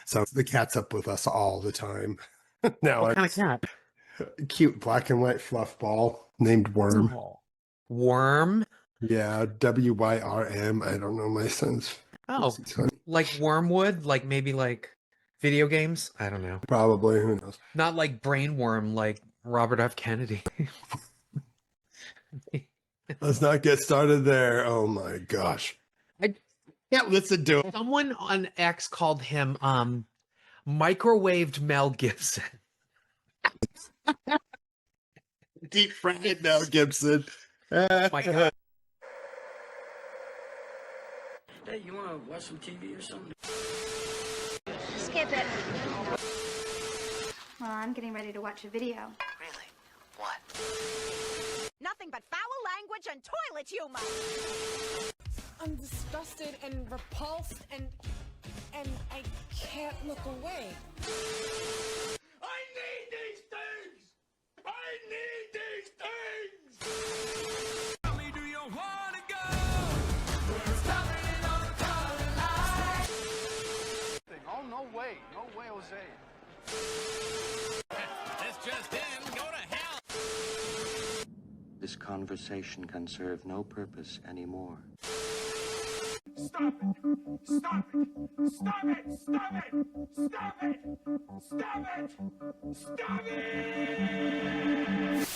So the cat's up with us all the time. Now, What kind of cat? cute black and white fluff ball named Worm. Oh. Worm? Yeah, WYRM. I don't know my son's. Oh, like Wormwood? Like maybe like video games? I don't know. Probably. Who knows? Not like Brainworm, like Robert F. Kennedy. Let's not get started there. Oh my gosh. I Can't listen to him. Someone on X called him microwaved Mel Gibson. Deep fried Mel Gibson. My God. Hey, you want to watch some TV or something? Skip it. Well, I'm getting ready to watch a video. Really? What? Nothing but foul language and toilet humor. I'm disgusted and repulsed and I can't look away. I need these things! I need these things! Tell me, do you want to go? We're stopping on the color line. Oh, no way, Jose. This just in, go to hell! This conversation can serve no purpose anymore. Stop it! Stop it! Stop it! Stop it! Stop it! Stop it! Stop it!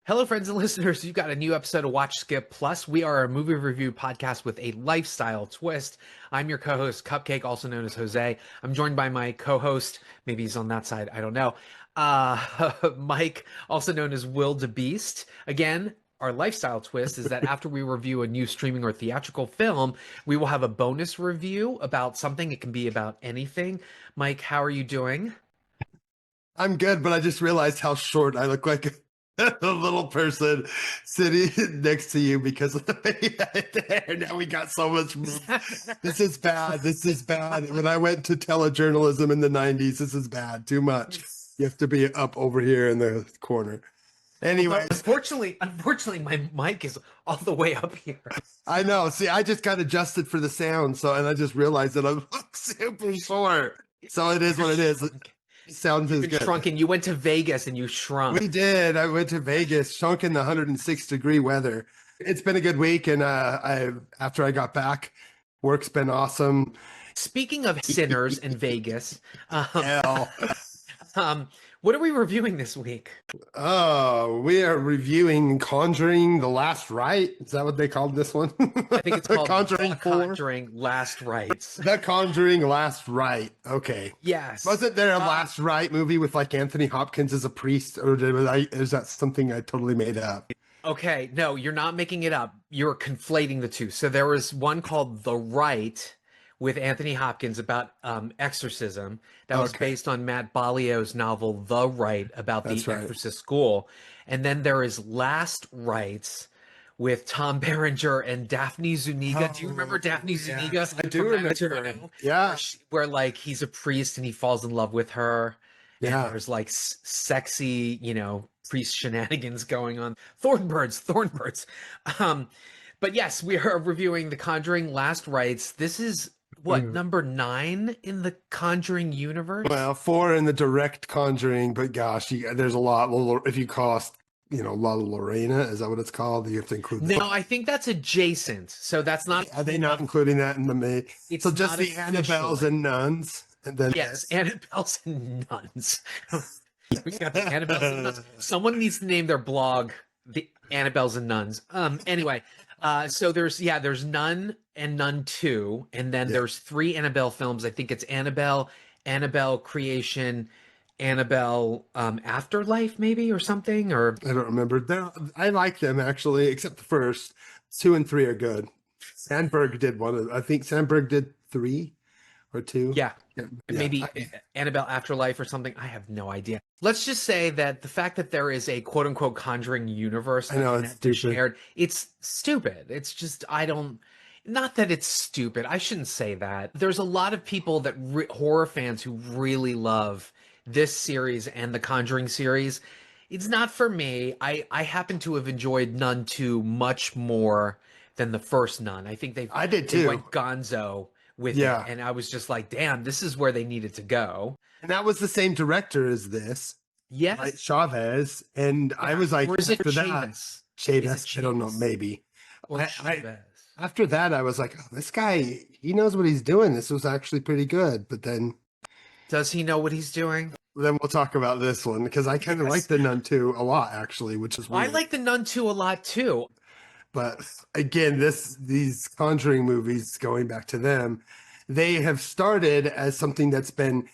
Hello, friends and listeners. You've got a new episode of Watch Skip Plus. We are a movie review podcast with a lifestyle twist. I'm your co-host, Cupcake, also known as Jose. I'm joined by my co-host, maybe he's on that side, I don't know, Mike, also known as Will the Beast. Again, our lifestyle twist is that after we review a new streaming or theatrical film, we will have a bonus review about something. It can be about anything. Mike, how are you doing? I'm good, but I just realized how short I look like a little person sitting next to you because of the way there. Now we got so much. This is bad. This is bad. When I went to telejournalism in the 90s, this is bad. Too much. You have to be up over here in the corner. Anyway, unfortunately, my mic is all the way up here. I know. See, I just got adjusted for the sound, and I just realized that I'm super short. So it is what it is. Sounds is good. Shrunken. You went to Vegas and you shrunk. We did. I went to Vegas, shrunk in the 106-degree weather. It's been a good week, and after I got back, work's been awesome. Speaking of sinners in Vegas, Hell. What are we reviewing this week? Oh, we are reviewing Conjuring: The Last Rite. Is that what they called this one? I think it's called Conjuring 4? Conjuring Last Rites. The Conjuring Last Rite. Okay. Yes. Wasn't there a Last Rite movie with like Anthony Hopkins as a priest, or is that something I totally made up? Okay, no, you're not making it up. You're conflating the two. So there was one called The Rite with Anthony Hopkins about exorcism that was based on Matt Balio's novel The Rite about the exorcist school. And then there is Last Rites with Tom Berenger and Daphne Zuniga. Do you remember Daphne Zuniga? I do remember. Yeah. Where like he's a priest and he falls in love with her. Yeah. And there's like sexy, priest shenanigans going on. Thornbirds. But yes, we are reviewing The Conjuring Last Rites. This is number 9 in the Conjuring universe? Well, 4 in the direct Conjuring, but gosh, there's a lot. If you cost, La Lorena, is that what it's called? You have to include. No, I think that's adjacent. So that's not. Are they not including that in the May? It's so just the Annabelles and nuns, and then yes, Annabelles and nuns. We got the Annabelles and nuns. Someone needs to name their blog the Annabelles and Nuns. Anyway, so there's Nun and Nun 2, and then there's 3 Annabelle films. I think it's Annabelle Creation, Annabelle Afterlife, maybe, or something. Or I don't remember. I like them actually, except the first. 2 and 3 are good. Sandberg did one. I think Sandberg did 3 or 2. Yeah. Maybe Annabelle Afterlife or something. I have no idea. Let's just say that the fact that there is a quote unquote Conjuring universe, I know it's stupid. It's stupid. It's just, not that it's stupid. I shouldn't say that. There's a lot of people that horror fans who really love this series and the Conjuring series. It's not for me. I happen to have enjoyed Nun 2 much more than the first Nun. I think they did too. went gonzo with Yeah. it. And I was just like, damn, this is where they needed to go. And that was the same director as this, Yes. right? Chavez. And I was like, or is it after that, Chaves? Chaves, I don't know, Chaves? maybe. Or I- Chaves? After that, I was like, oh, this guy, he knows what he's doing. This was actually pretty good. But then Does he know what he's doing? we'll talk about this one because I kind of like The Nun 2 a lot, actually, which is weird. I like The Nun 2 a lot too. But again, these Conjuring movies, going back to them, they have started as something that's been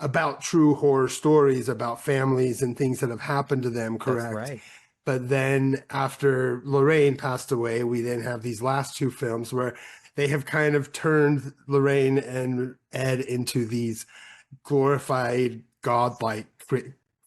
about true horror stories about families and things that have happened to them, correct? That's right. But then after Lorraine passed away, we then have these last two films where they have kind of turned Lorraine and Ed into these glorified godlike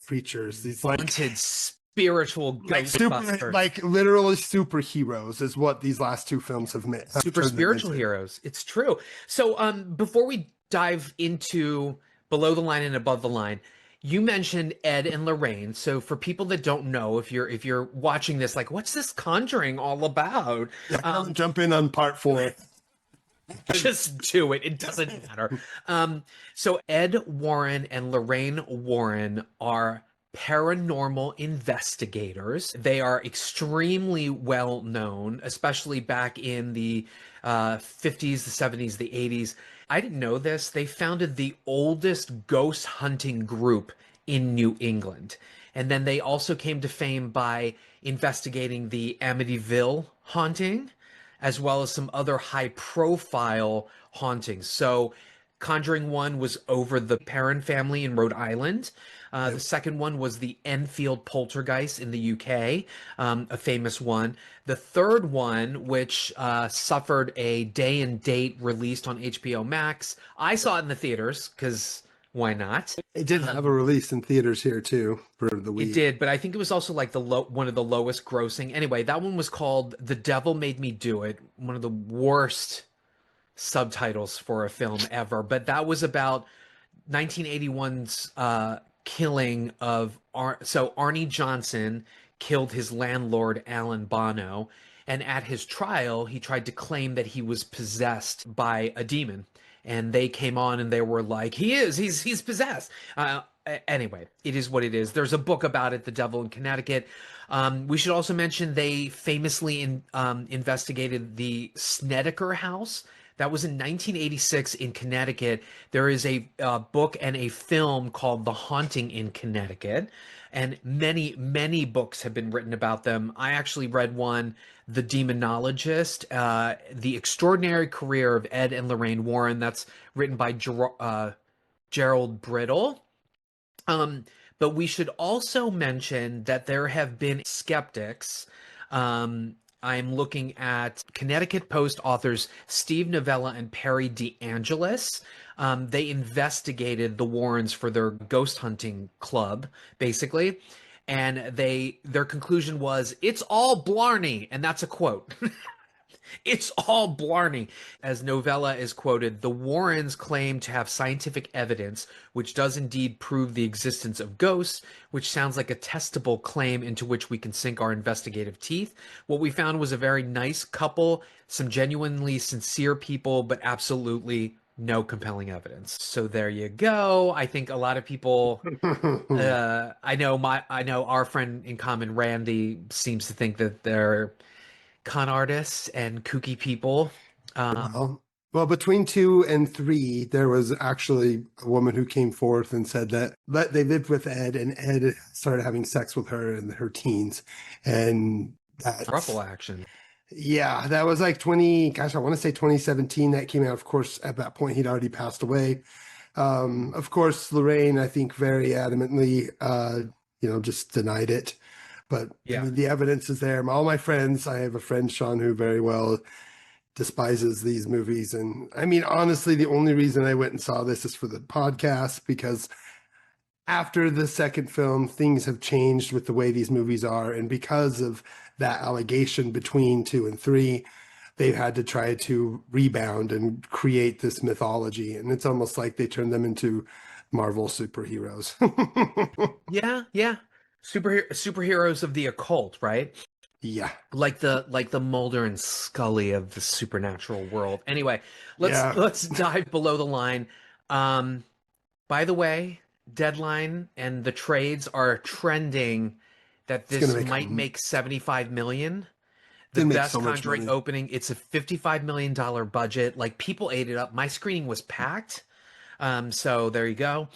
creatures. These Haunted spiritual like super, Ghostbusters. like literally superheroes is what these last two films have meant. Super spiritual heroes. It's true. So before we dive into below the line and above the line, you mentioned Ed and Lorraine. So for people that don't know, if you're watching this, like, what's this Conjuring all about? Jump in on part 4. Just do it. It doesn't matter. So Ed Warren and Lorraine Warren are paranormal investigators. They are extremely well known, especially back in the 50s, the 70s, the 80s. I didn't know this. They founded the oldest ghost hunting group in New England. And then they also came to fame by investigating the Amityville haunting, as well as some other high-profile hauntings. So Conjuring 1 was over the Perron family in Rhode Island. The second one was the Enfield Poltergeist in the UK, a famous one. The third one, which suffered a day and date released on HBO Max. I saw it in the theaters because why not? It did have a release in theaters here too for the week. It did, but I think it was also like one of the lowest grossing. Anyway, that one was called The Devil Made Me Do It, one of the worst subtitles for a film ever. But that was about 1981's killing of Arnie Johnson killed his landlord Alan Bono, and at his trial he tried to claim that he was possessed by a demon, and they came on and they were like, he's possessed. Anyway, it is what it is. There's a book about it, The Devil in Connecticut. We should also mention they famously investigated the Snedeker house. That was in 1986 in Connecticut. There is a book and a film called The Haunting in Connecticut, and many, many books have been written about them. I actually read one, The Demonologist, The Extraordinary Career of Ed and Lorraine Warren. That's written by Gerald Brittle. But we should also mention that there have been skeptics. I'm looking at Connecticut Post authors Steve Novella and Perry DeAngelis. They investigated the Warrens for their ghost hunting club, basically. And their conclusion was, it's all blarney. And that's a quote. It's all blarney. As Novella is quoted, the Warrens claim to have scientific evidence, which does indeed prove the existence of ghosts, which sounds like a testable claim into which we can sink our investigative teeth. What we found was a very nice couple, some genuinely sincere people, but absolutely no compelling evidence. So there you go. I think a lot of people, I know our friend in common, Randy, seems to think that they're con artists and kooky people. Well, between 2 and 3, there was actually a woman who came forth and said that they lived with Ed, and Ed started having sex with her in her teens, and that's Ruffle action. Yeah, that was like I want to say 2017 that came out. Of course, at that point, he'd already passed away. Of course, Lorraine, I think, very adamantly, just denied it. But yeah, I mean, the evidence is there. All my friends, I have a friend, Sean, who very well despises these movies. And I mean, honestly, the only reason I went and saw this is for the podcast, because after the second film, things have changed with the way these movies are. And because of that allegation between 2 and 3, they've had to try to rebound and create this mythology. And it's almost like they turned them into Marvel superheroes. Yeah. Superheroes of the occult, right? Yeah. like the Mulder and Scully of the supernatural world. Anyway, Yeah. let's dive below the line. By the way, Deadline and the trades are trending that It's gonna this make might make 75 million. The gonna make best so much Conjuring money. opening. It's a $55 million budget. Like, people ate it up. My screening was packed. So there you go.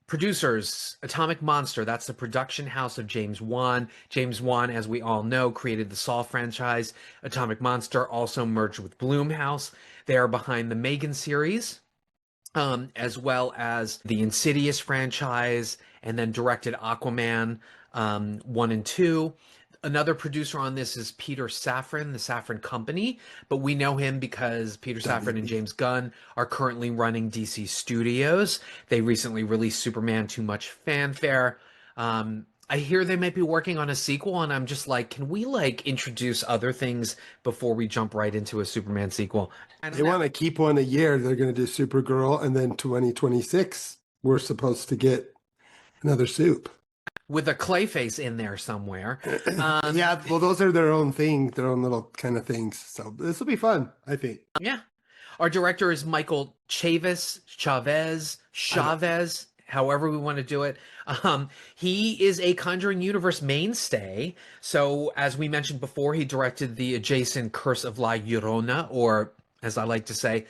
Producers, Atomic Monster. That's the production house of James Wan. James Wan, as we all know, created the Saw franchise. Atomic Monster also merged with Blumhouse. They are behind the Megan series, as well as the Insidious franchise, and then directed Aquaman 1 and 2. Another producer on this is Peter Safran, the Safran Company, but we know him because Peter Safran and James Gunn are currently running DC Studios. They recently released Superman Too Much Fanfare. I hear they might be working on a sequel, and I'm just like, can we like introduce other things before we jump right into a Superman sequel? They want to keep one a year. They're going to do Supergirl, and then 2026 we're supposed to get another Soup. With a Clayface in there somewhere. Yeah, well, those are their own thing, their own little kind of things. So this will be fun, I think. Yeah. Our director is Michael Chaves, however we want to do it. He is a Conjuring universe mainstay. So, as we mentioned before, he directed the adjacent Curse of La Llorona, or as I like to say,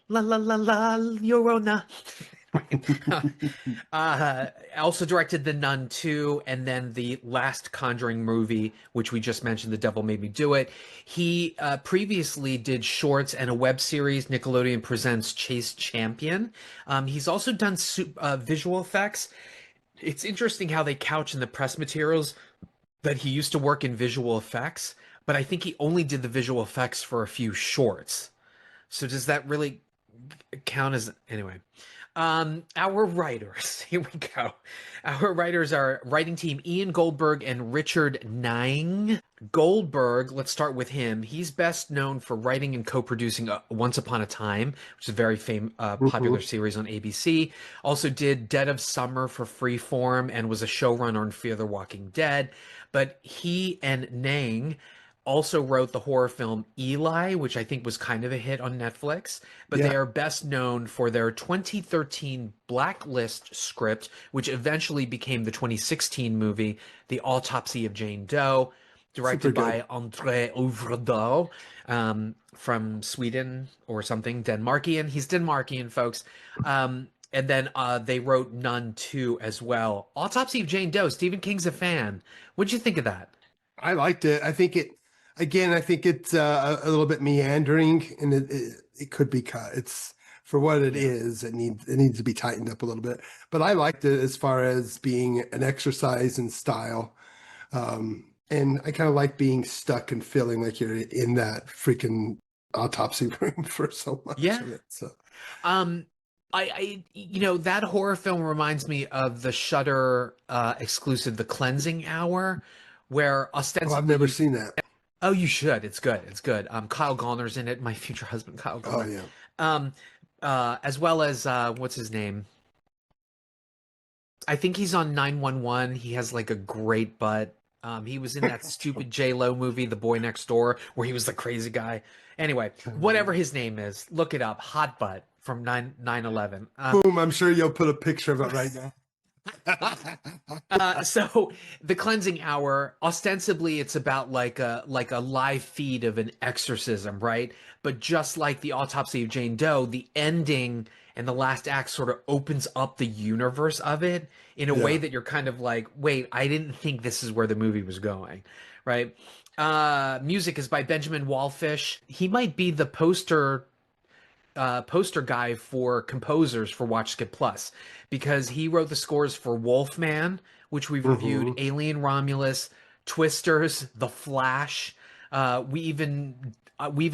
La La La La Llorona. Also directed The Nun 2, and then the last Conjuring movie, which we just mentioned, The Devil Made Me Do It. He previously did shorts and a web series, Nickelodeon Presents Chase Champion. He's also done visual effects. It's interesting how they couch in the press materials that he used to work in visual effects, but I think he only did the visual effects for a few shorts. So does that really count as... Anyway. Our writers, here we go. Our writers are writing team Ian Goldberg and Richard Nang. Goldberg, let's start with him. He's best known for writing and co-producing Once Upon a Time, which is a very popular series on ABC. Also did Dead of Summer for Freeform and was a showrunner on Fear the Walking Dead. But he and Nang also wrote the horror film Eli, which I think was kind of a hit on Netflix, but they are best known for their 2013 Blacklist script, which eventually became the 2016 movie, The Autopsy of Jane Doe, directed by André Øvredal, from Sweden or something, Denmarkian. He's Denmarkian, folks. And then they wrote Nun 2 as well. Autopsy of Jane Doe, Stephen King's a fan. What'd you think of that? I liked it. I think it's a little bit meandering, and it could be cut. It's for what it is. It needs to be tightened up a little bit. But I liked it as far as being an exercise in style, and I kind of like being stuck and feeling like you're in that freaking autopsy room for so much of it. So, I that horror film reminds me of the Shudder exclusive, The Cleansing Hour, where ostensibly I've never seen that. Oh, you should. It's good. It's good. Kyle Gallner's in it. My future husband, Kyle Gallner. Oh, yeah. As well as what's his name? I think he's on 911. He has like a great butt. He was in that stupid J-Lo movie, The Boy Next Door, where he was the crazy guy. Anyway, whatever his name is, look it up. Hot butt from 9/11. Boom! I'm sure you'll put a picture of it right now. So The Cleansing Hour, ostensibly it's about like a live feed of an exorcism, right? But just like The Autopsy of Jane Doe, the ending and the last act sort of opens up the universe of it in a way that you're kind of like, wait, I didn't think this is where the movie was going, right? Music is by Benjamin Wallfish. He might be the poster guy for composers for Watch Skip Plus, because he wrote the scores for Wolfman, which we've reviewed, Alien Romulus, Twisters, The Flash. We even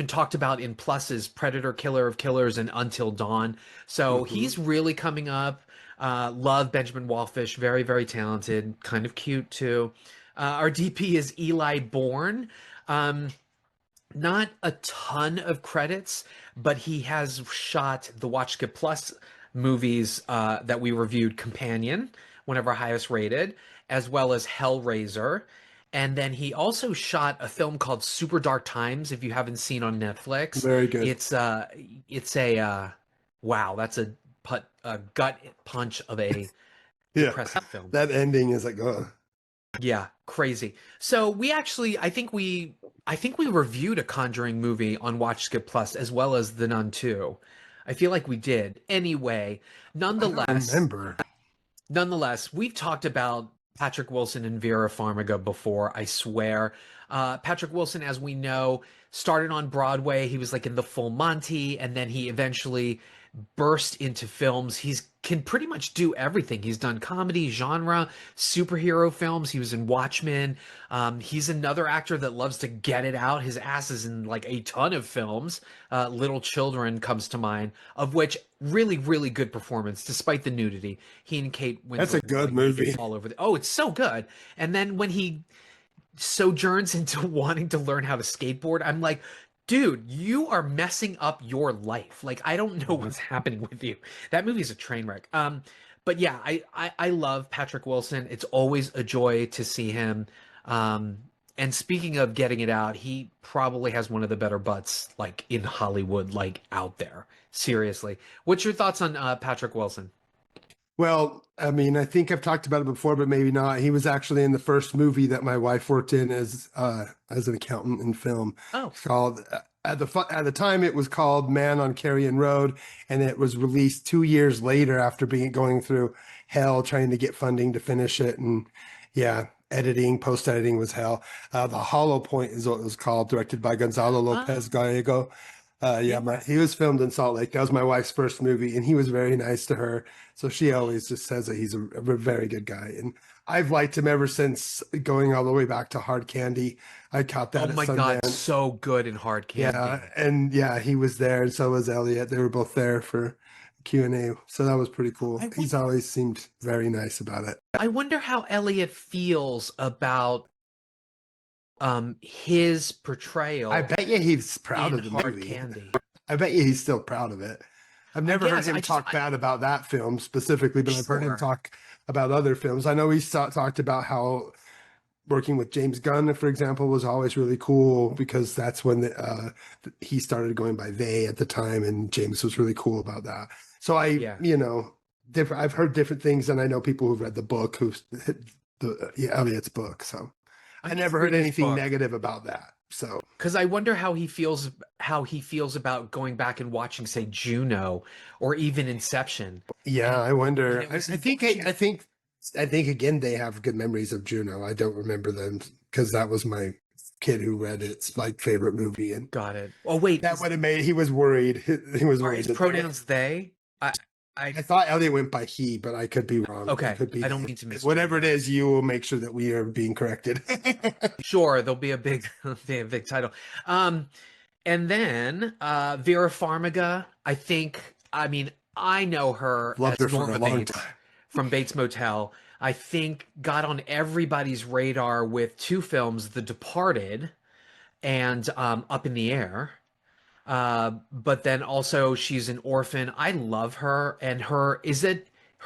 talked about in Pluses Predator, Killer of Killers, and Until Dawn. So he's really coming up. Love Benjamin Wallfish, very, very talented, kind of cute too. Our DP is Eli Bourne. Not a ton of credits, but he has shot the Watch Skip Plus movies that we reviewed, Companion, one of our highest rated, as well as Hellraiser. And then he also shot a film called Super Dark Times, if you haven't seen on Netflix. Very good. It's a wow, that's a gut punch of a Yeah. depressing film. That ending is like, oh. Yeah, crazy. So we actually, I think we reviewed a Conjuring movie on Watch Skip Plus as well as The Nun 2. I feel like we did. Anyway, Remember. nonetheless, we've talked about Patrick Wilson and Vera Farmiga before, I swear. Patrick Wilson, as we know, started on Broadway. He was like in The Full Monty, and then he eventually burst into films. He's can pretty much do everything. He's done comedy, genre, superhero films. He was in Watchmen. He's another actor that loves to get it out. His ass is in like a ton of films. Little Children comes to mind, of which really, really good performance despite the nudity. He and Kate Winslet. That's a good movie. All over it's so good. And then when he sojourns into wanting to learn how to skateboard, I'm like, dude, you are messing up your life. Like, I don't know what's happening with you. That movie is a train wreck. But yeah, I love Patrick Wilson. It's always a joy to see him. And speaking of getting it out, he probably has one of the better butts, like, in Hollywood, like, out there. Seriously. What's your thoughts on Patrick Wilson? Well, I mean, I think I've talked about it before, but maybe not. He was actually in the first movie that my wife worked in as an accountant in film. Oh, It's called at the time it was called Man on Carrion Road, and it was released 2 years later after going through hell trying to get funding to finish it, and yeah, post editing was hell. The Hollow Point is what it was called, directed by Gonzalo Lopez Gallego. He was filmed in Salt Lake. That was my wife's first movie, and he was very nice to her. So she always just says that he's a very good guy. And I've liked him ever since, going all the way back to Hard Candy. I caught that. Oh my God, so good in Hard Candy. Yeah, and yeah, he was there, and so was Elliot. They were both there for Q&A. So that was pretty cool. He's always seemed very nice about it. I wonder how Elliot feels about his portrayal. I bet you he's proud of the Hard movie. Candy. I bet you he's still proud of it. I've never heard him talk bad about that film specifically, but I've heard him talk about other films. I know he's talked about how working with James Gunn, for example, was always really cool because that's when he started going by they at the time, and James was really cool about that. So I've heard different things, and I know people who've read the book, Elliot's book. So I never heard anything negative about that. So, because I wonder how he feels about going back and watching, say, Juno or even Inception. Yeah, I wonder. I think again they have good memories of Juno. I don't remember them because that was my kid who read it. It's my favorite movie. And got it. Oh wait, that would have made. He was worried. He was worried. His pronouns they. I thought Elliot went by he, but I could be wrong. Okay, I don't he. mean to miss. Whatever it is, you will make sure that we are being corrected. Sure, there'll be a big title. And then Vera Farmiga, I know her Loved her as for Norma a long Bates time. from Bates Motel. I think got on everybody's radar with two films, The Departed and Up in the Air. But then also she's an orphan. I love her, and her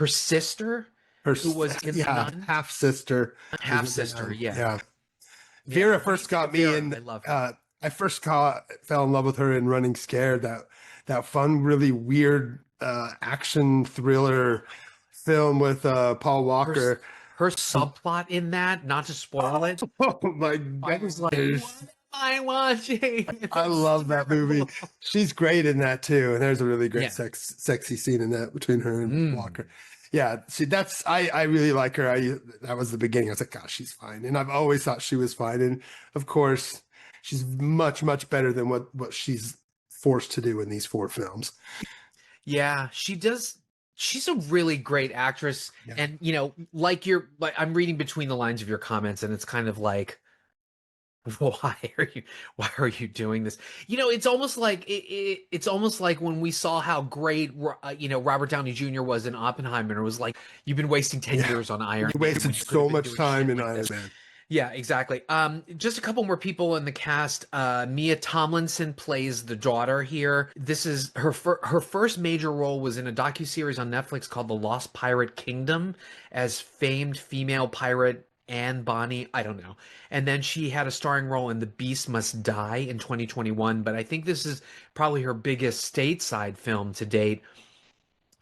sister who was in The Nun? half sister. Yeah. Vera first got me in. I love her. I first fell in love with her in Running Scared. That fun, really weird action thriller film with Paul Walker. Her subplot in that, not to spoil it. Oh my God! I was like, what am I watching? I love that movie. She's great in that too, and there's a really great sexy scene in that between her and Walker. Yeah, I really like her. That was the beginning. I was like, gosh, she's fine, and I've always thought she was fine. And of course, she's much better than what she's forced to do in these 4 films. Yeah, she does. She's a really great actress, and I'm reading between the lines of your comments, and it's kind of like, why are you doing this? It's almost like it's almost like when we saw how great Robert Downey Jr. was in Oppenheimer. It was like, you've been wasting 10 years on Iron Man. You wasted so much time in Iron Man. Yeah, exactly. Just a couple more people in the cast. Mia Tomlinson plays the daughter here. This is her first major role was in a docuseries on Netflix called The Lost Pirate Kingdom as famed female pirate Anne Bonny, I don't know. And then she had a starring role in The Beast Must Die in 2021, but I think this is probably her biggest stateside film to date.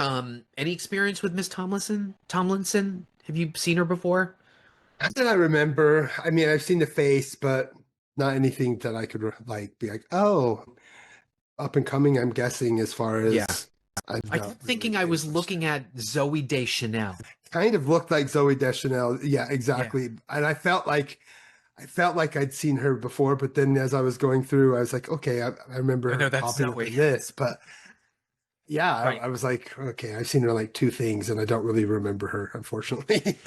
Any experience with Miss Tomlinson? Have you seen her before? Not that I remember. I mean, I've seen the face, but not anything that I could like be like, oh, up and coming. I'm guessing as far Yeah. as I've I not kept thinking really I paid was much looking at Zoe Deschanel. kind of looked like Zoe Deschanel. Yeah, exactly. And I felt like I'd seen her before, but then as I was going through, I was like, okay, I remember I know her that's popping up Zoe. in this, but yeah, Right. I was like, okay, I've seen her like two things, and I don't really remember her, unfortunately.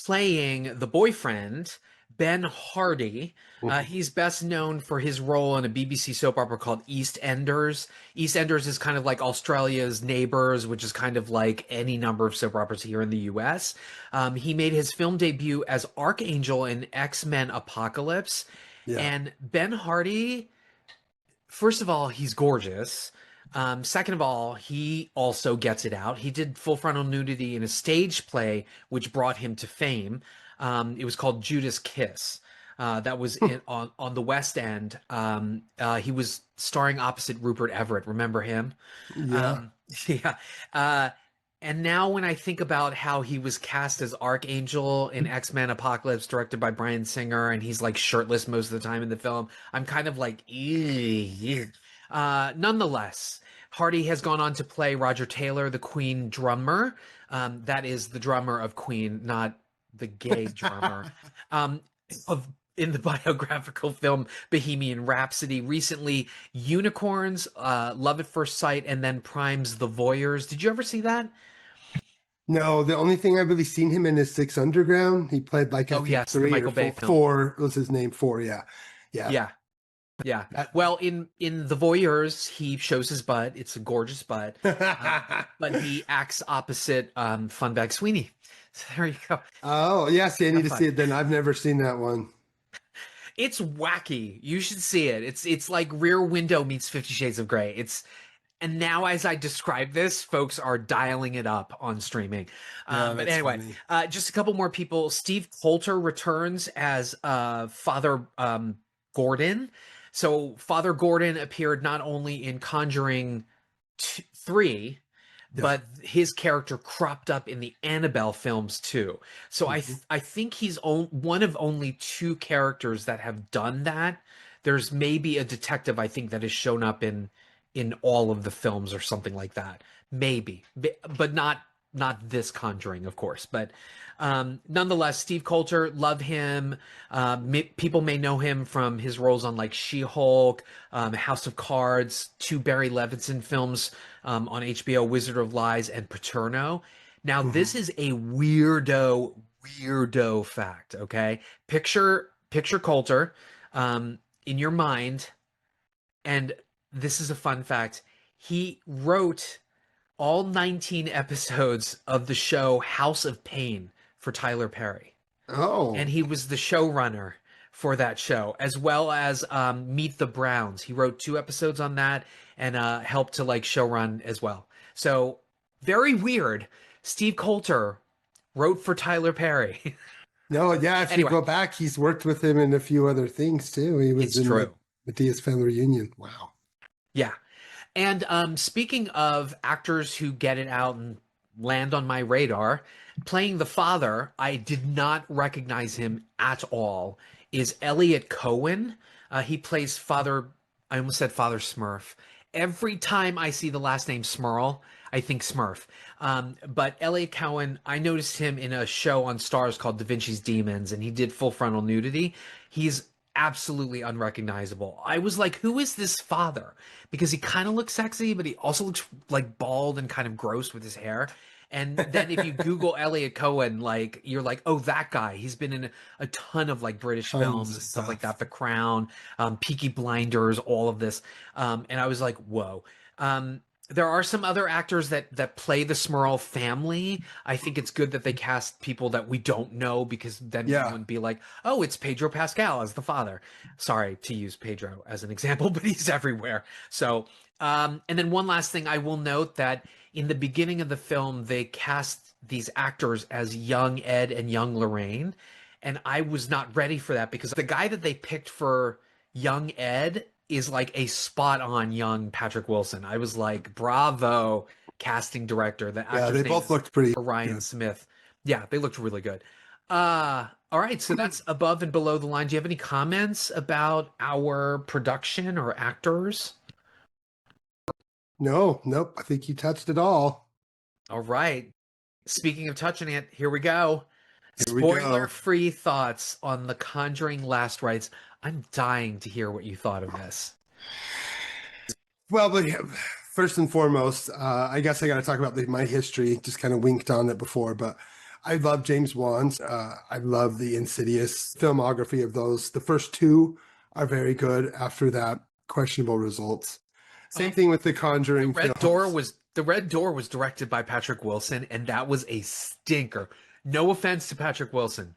Playing the boyfriend, Ben Hardy. He's best known for his role in a BBC soap opera called EastEnders. EastEnders is kind of like Australia's Neighbours, which is kind of like any number of soap operas here in the US. He made his film debut as Archangel in X-Men Apocalypse. Yeah. And Ben Hardy, first of all, he's gorgeous. Second of all, he also gets it out. He did full frontal nudity in a stage play, which brought him to fame. It was called Judas Kiss. That was on the West End. He was starring opposite Rupert Everett. Remember him? Yeah. Yeah. And now when I think about how he was cast as Archangel in X-Men Apocalypse, directed by Bryan Singer, and he's like shirtless most of the time in the film, I'm kind of like, ew. Nonetheless, Hardy has gone on to play Roger Taylor, the Queen drummer. That is the drummer of Queen, not the gay drummer. In the biographical film Bohemian Rhapsody. Recently, Unicorns, Love at First Sight, and then Prime's The Voyeurs. Did you ever see that? No, the only thing I've really seen him in is Six Underground. He played like I think yes, the three Michael or Bay four, film. four was his name. Four, yeah. Yeah. Well, in The Voyeurs, he shows his butt. It's a gorgeous butt. But he acts opposite Funbag Sweeney. So there you go. Oh, yes, I need to fun. see it then. I've never seen that one. It's wacky. You should see it. It's like Rear Window meets 50 Shades of Grey. And now as I describe this, folks are dialing it up on streaming. But that's anyway, just a couple more people. Steve Coulter returns as Father Gordon. So Father Gordon appeared not only in Conjuring 3, but his character cropped up in the Annabelle films too. So I think he's one of only two characters that have done that. There's maybe a detective I think that has shown up in all of the films or something like that. Maybe, but not this Conjuring, of course. But nonetheless, Steve Coulter, love him. People may know him from his roles on like She-Hulk, House of Cards, two Barry Levinson films on HBO, Wizard of Lies, and Paterno. Now, this is a weirdo fact, okay? Picture Coulter in your mind, and this is a fun fact. He wrote all 19 episodes of the show House of Pain for Tyler Perry. Oh. And he was the showrunner for that show, as well as Meet the Browns. He wrote 2 episodes on that and helped to like showrun as well. So very weird. Steve Coulter wrote for Tyler Perry. No, yeah, if Anyway. you go back, he's worked with him in a few other things too. He was It's in true. Mattias Family Reunion. Wow. Yeah. And speaking of actors who get it out and land on my radar, playing the father, I did not recognize him at all, is Elliot Cohen. He plays Father, I almost said Father Smurf. Every time I see the last name Smurl, I think Smurf. But Elliot Cohen, I noticed him in a show on Stars called Da Vinci's Demons, and he did full frontal nudity. He's absolutely unrecognizable. I was like, who is this father? Because he kind of looks sexy, but he also looks like bald and kind of gross with his hair. And then if you Google Elliot Cohen, like you're like, oh, that guy. He's been in a ton of like British Tons films of and stuff like stuff. that. The Crown, Peaky Blinders, all of this. And I was like, whoa. There are some other actors that play the Smurl family. I think it's good that they cast people that we don't know, because then we Yeah. wouldn't be like, oh, it's Pedro Pascal as the father. Sorry to use Pedro as an example, but he's everywhere. So, and then one last thing, I will note that in the beginning of the film, they cast these actors as young Ed and young Lorraine. And I was not ready for that, because the guy that they picked for young Ed is like a spot on young Patrick Wilson. I was like, bravo, casting director. The Yeah, actor's they name both is looked pretty Ryan good. Smith. Yeah, they looked really good. All right, so that's above and below the line. Do you have any comments about our production or actors? No, nope. I think you touched it all. All right. Speaking of touching it, here we go. Here we go. Spoiler-free thoughts on The Conjuring Last Rites. I'm dying to hear what you thought of this. Well, but first and foremost, I guess I got to talk about my history. Just kind of winked on it before, but I love James Wan's. I love the Insidious filmography of those. The first two are very good. After that, questionable results. Same thing with the Conjuring. The Red Door was directed by Patrick Wilson, and that was a stinker. No offense to Patrick Wilson,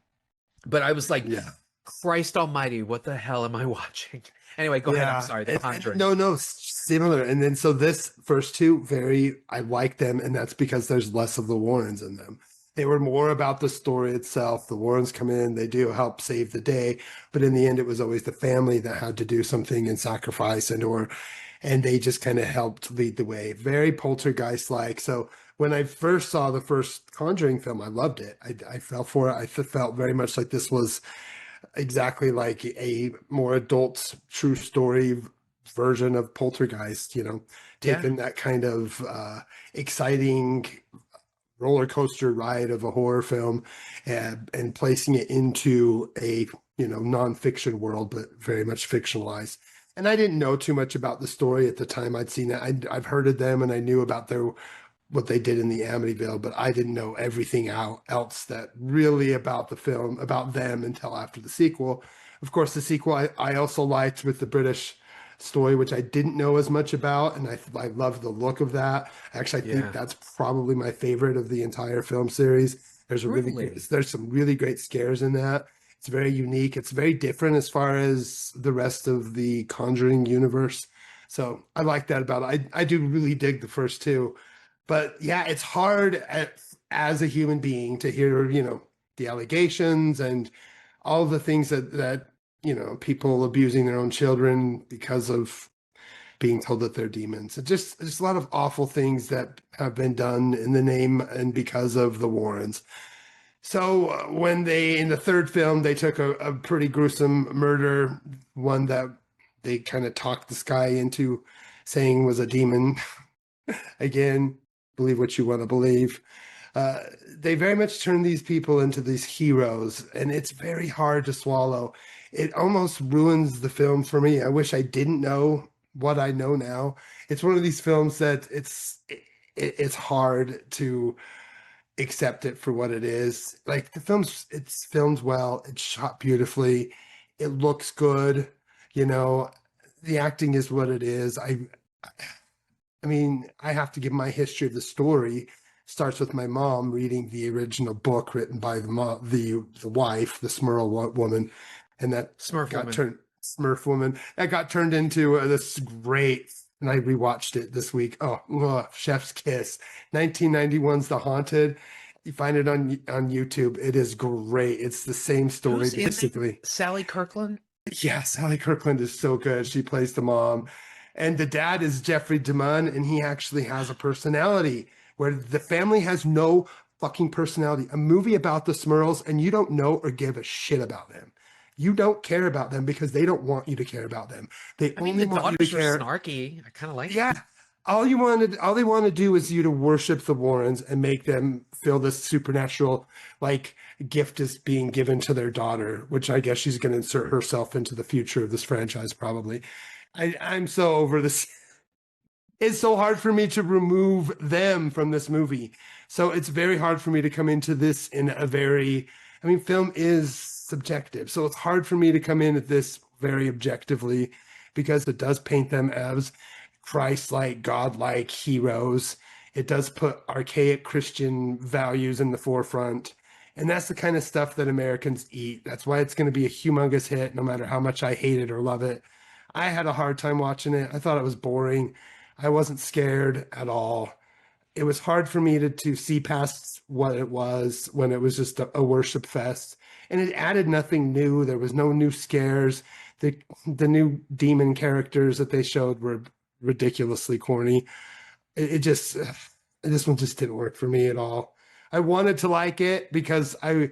but I was like, Yeah. Christ Almighty, what the hell am I watching? Anyway, go ahead. I'm sorry. The Conjuring. No, similar. And then so this first two, I like them, and that's because there's less of the Warrens in them. They were more about the story itself. The Warrens come in, they do help save the day, but in the end, it was always the family that had to do something and sacrifice, and they just kind of helped lead the way. Very poltergeist-like. So when I first saw the first Conjuring film, I loved it. I fell for it. I felt very much like this was exactly like a more adult true story version of Poltergeist, taking that kind of exciting roller coaster ride of a horror film and placing it into a nonfiction world, but very much fictionalized. And I didn't know too much about the story at the time I'd seen it. I've heard of them, and I knew about what they did in the Amityville, but I didn't know everything else that really about the film, about them, until after the sequel. Of course, the sequel I also liked, with the British story, which I didn't know as much about, and I love the look of that. Actually, I think that's probably my favorite of the entire film series. There's some really great scares in that. It's very unique. It's very different as far as the rest of the Conjuring universe. So I like that about it. I do really dig the first two. But yeah, it's hard as a human being to hear, the allegations and all the things that people abusing their own children because of being told that they're demons. It's just a lot of awful things that have been done in the name and because of the Warrens. So when in the third film, they took a pretty gruesome murder, one that they kind of talked this guy into saying was a demon. Again, believe what you want to believe. They very much turn these people into these heroes, and it's very hard to swallow. It almost ruins the film for me. I wish I didn't know what I know now. It's one of these films that it's hard to accept it for what it is. Like it's filmed well, it's shot beautifully, it looks good, the acting is what it is. I mean, I have to give my history of the story. Starts with my mom reading the original book written by the wife, the Smurl woman, and that Smurf woman that got turned into this great. And I rewatched it this week. Oh, chef's kiss. 1991's The Haunted. You find it on YouTube. It is great. It's the same story basically. Sally Kirkland. Yeah, Sally Kirkland is so good. She plays the mom. And the dad is Jeffrey DeMunn, and he actually has a personality where the family has no fucking personality. A movie about the Smurls, and you don't know or give a shit about them. You don't care about them because they don't want you to care about them. They only want you to care. Snarky. I kind of like. Yeah, all they want to do is you to worship the Warrens and make them feel this supernatural gift is being given to their daughter, which I guess she's going to insert herself into the future of this franchise probably. I'm so over this. It's so hard for me to remove them from this movie. So it's very hard for me to come into this in film is subjective. So it's hard for me to come in at this very objectively because it does paint them as Christ-like, God-like heroes. It does put archaic Christian values in the forefront. And that's the kind of stuff that Americans eat. That's why it's going to be a humongous hit, no matter how much I hate it or love it. I had a hard time watching it. I thought it was boring. I wasn't scared at all. It was hard for me to see past what it was when it was just a worship fest. And it added nothing new. There was no new scares. The new demon characters that they showed were ridiculously corny. It just, this one just didn't work for me at all. I wanted to like it because I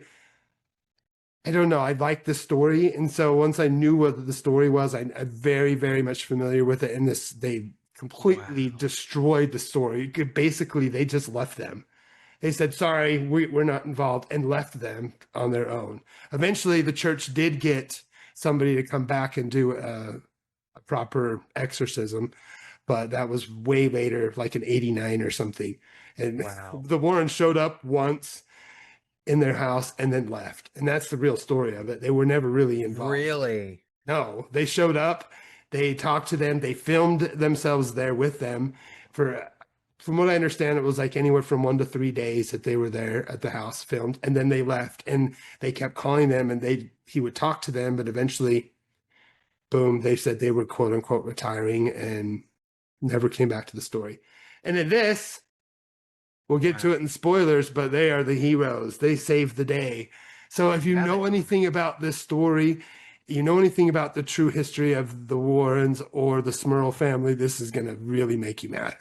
don't know, I liked the story. And so once I knew what the story was, I'm very, very much familiar with it. And they completely destroyed the story. Basically, they just left them. They said, sorry, we're not involved, and left them on their own. Eventually, the church did get somebody to come back and do a proper exorcism, but that was way later, like in 89 or something. And the Warrens showed up once in their house and then left. And that's the real story of it. They were never really involved. Really? No, they showed up, they talked to them, they filmed themselves there with them from what I understand, it was like anywhere from 1 to 3 days that they were there at the house filmed, and then they left, and they kept calling them, and he would talk to them, but eventually, boom, they said they were quote unquote retiring and never came back to the story. And in this, we'll get to it in spoilers, but they are the heroes. They saved the day. So if you know anything about this story, you know anything about the true history of the Warrens or the Smurl family, this is going to really make you mad.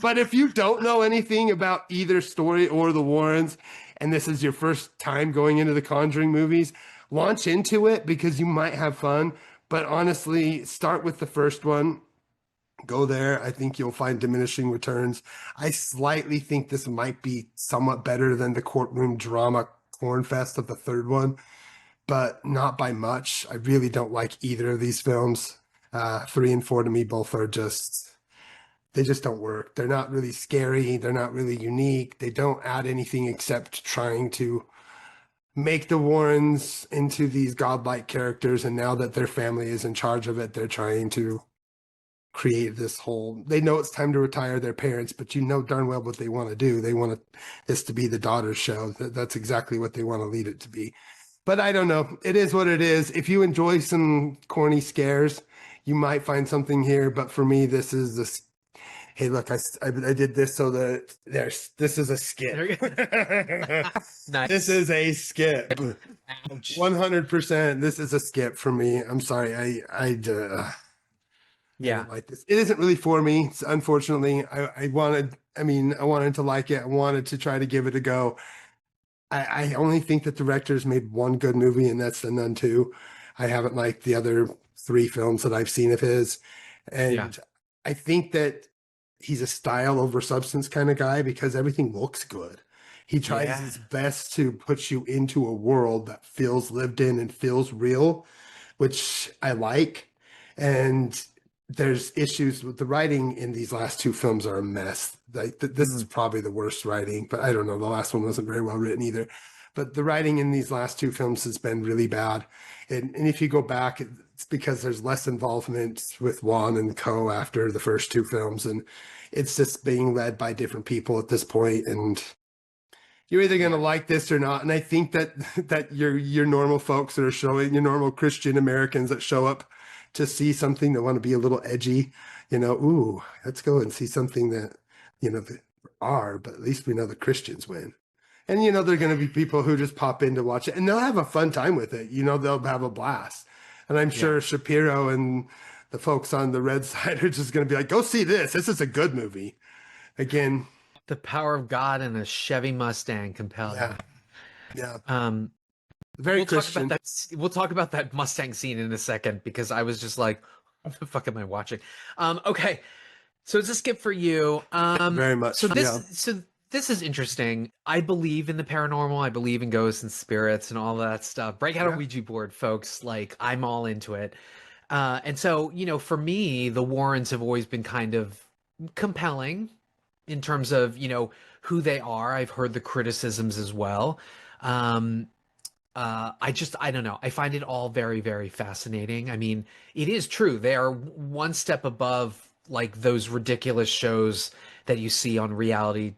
But if you don't know anything about either story or the Warrens, and this is your first time going into the Conjuring movies, launch into it because you might have fun. But honestly, start with the first one. Go there. I think you'll find diminishing returns. I slightly think this might be somewhat better than the courtroom drama cornfest of the third one, but not by much. I really don't like either of these films. 3 and 4 to me both are they just don't work. They're not really scary. They're not really unique. They don't add anything except trying to make the Warrens into these godlike characters. And now that their family is in charge of it, they're trying to create this whole, they know it's time to retire their parents, but you know darn well what they want to do. They want this to be the daughter's show. That's exactly what they want to lead it to be. But I don't know. It is what it is. If you enjoy some corny scares, you might find something here. But for me, this is this. Hey, look, I did this so that this is a skip. Nice. This is a skip. 100%. This is a skip for me. I'm sorry. I don't like this. It isn't really for me. Unfortunately, I wanted to like it. I wanted to try to give it a go. I only think the director's made one good movie, and that's The Nun 2. I haven't liked the other 3 films that I've seen of his. And I think that he's a style over substance kind of guy because everything looks good. He tries his best to put you into a world that feels lived in and feels real, which I like. And there's issues with the writing in these last 2 films are a mess. Like this is probably the worst writing, but I don't know. The last one wasn't very well written either. But the writing in these last 2 films has been really bad. And if you go back, it's because there's less involvement with Juan and co after the first 2 films. And it's just being led by different people at this point. And you're either going to like this or not. And I think that your normal folks that are showing, your normal Christian Americans that show up to see something that want to be a little edgy, ooh, let's go and see something that, but at least we know the Christians win. And, there are going to be people who just pop in to watch it and they'll have a fun time with it. They'll have a blast. And I'm sure Shapiro and the folks on the red side are just going to be like, go see this. This is a good movie. Again. The power of God and a Chevy Mustang compelling. Yeah. Very Christian. We'll talk about that Mustang scene in a second because I was just like, what the fuck am I watching? Okay. So it's a skip for you. Very much. So this is interesting. I believe in the paranormal. I believe in ghosts and spirits and all that stuff. Break out a Ouija board, folks. Like, I'm all into it. And so, for me, the Warrens have always been kind of compelling in terms of, who they are. I've heard the criticisms as well. I don't know. I find it all very, very fascinating. I mean, it is true. They are one step above like those ridiculous shows that you see on reality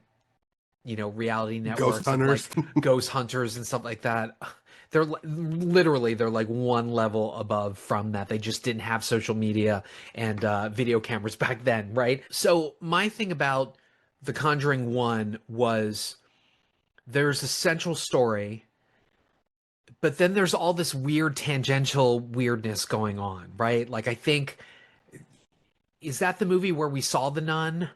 Ghost networks of hunters. like ghost hunters and stuff like that. They're like one level above from that. They just didn't have social media and video cameras back then, right? So my thing about The Conjuring 1 was there's a central story, but then there's all this weird tangential weirdness going on, right? Like I think, is that the movie where we saw the nun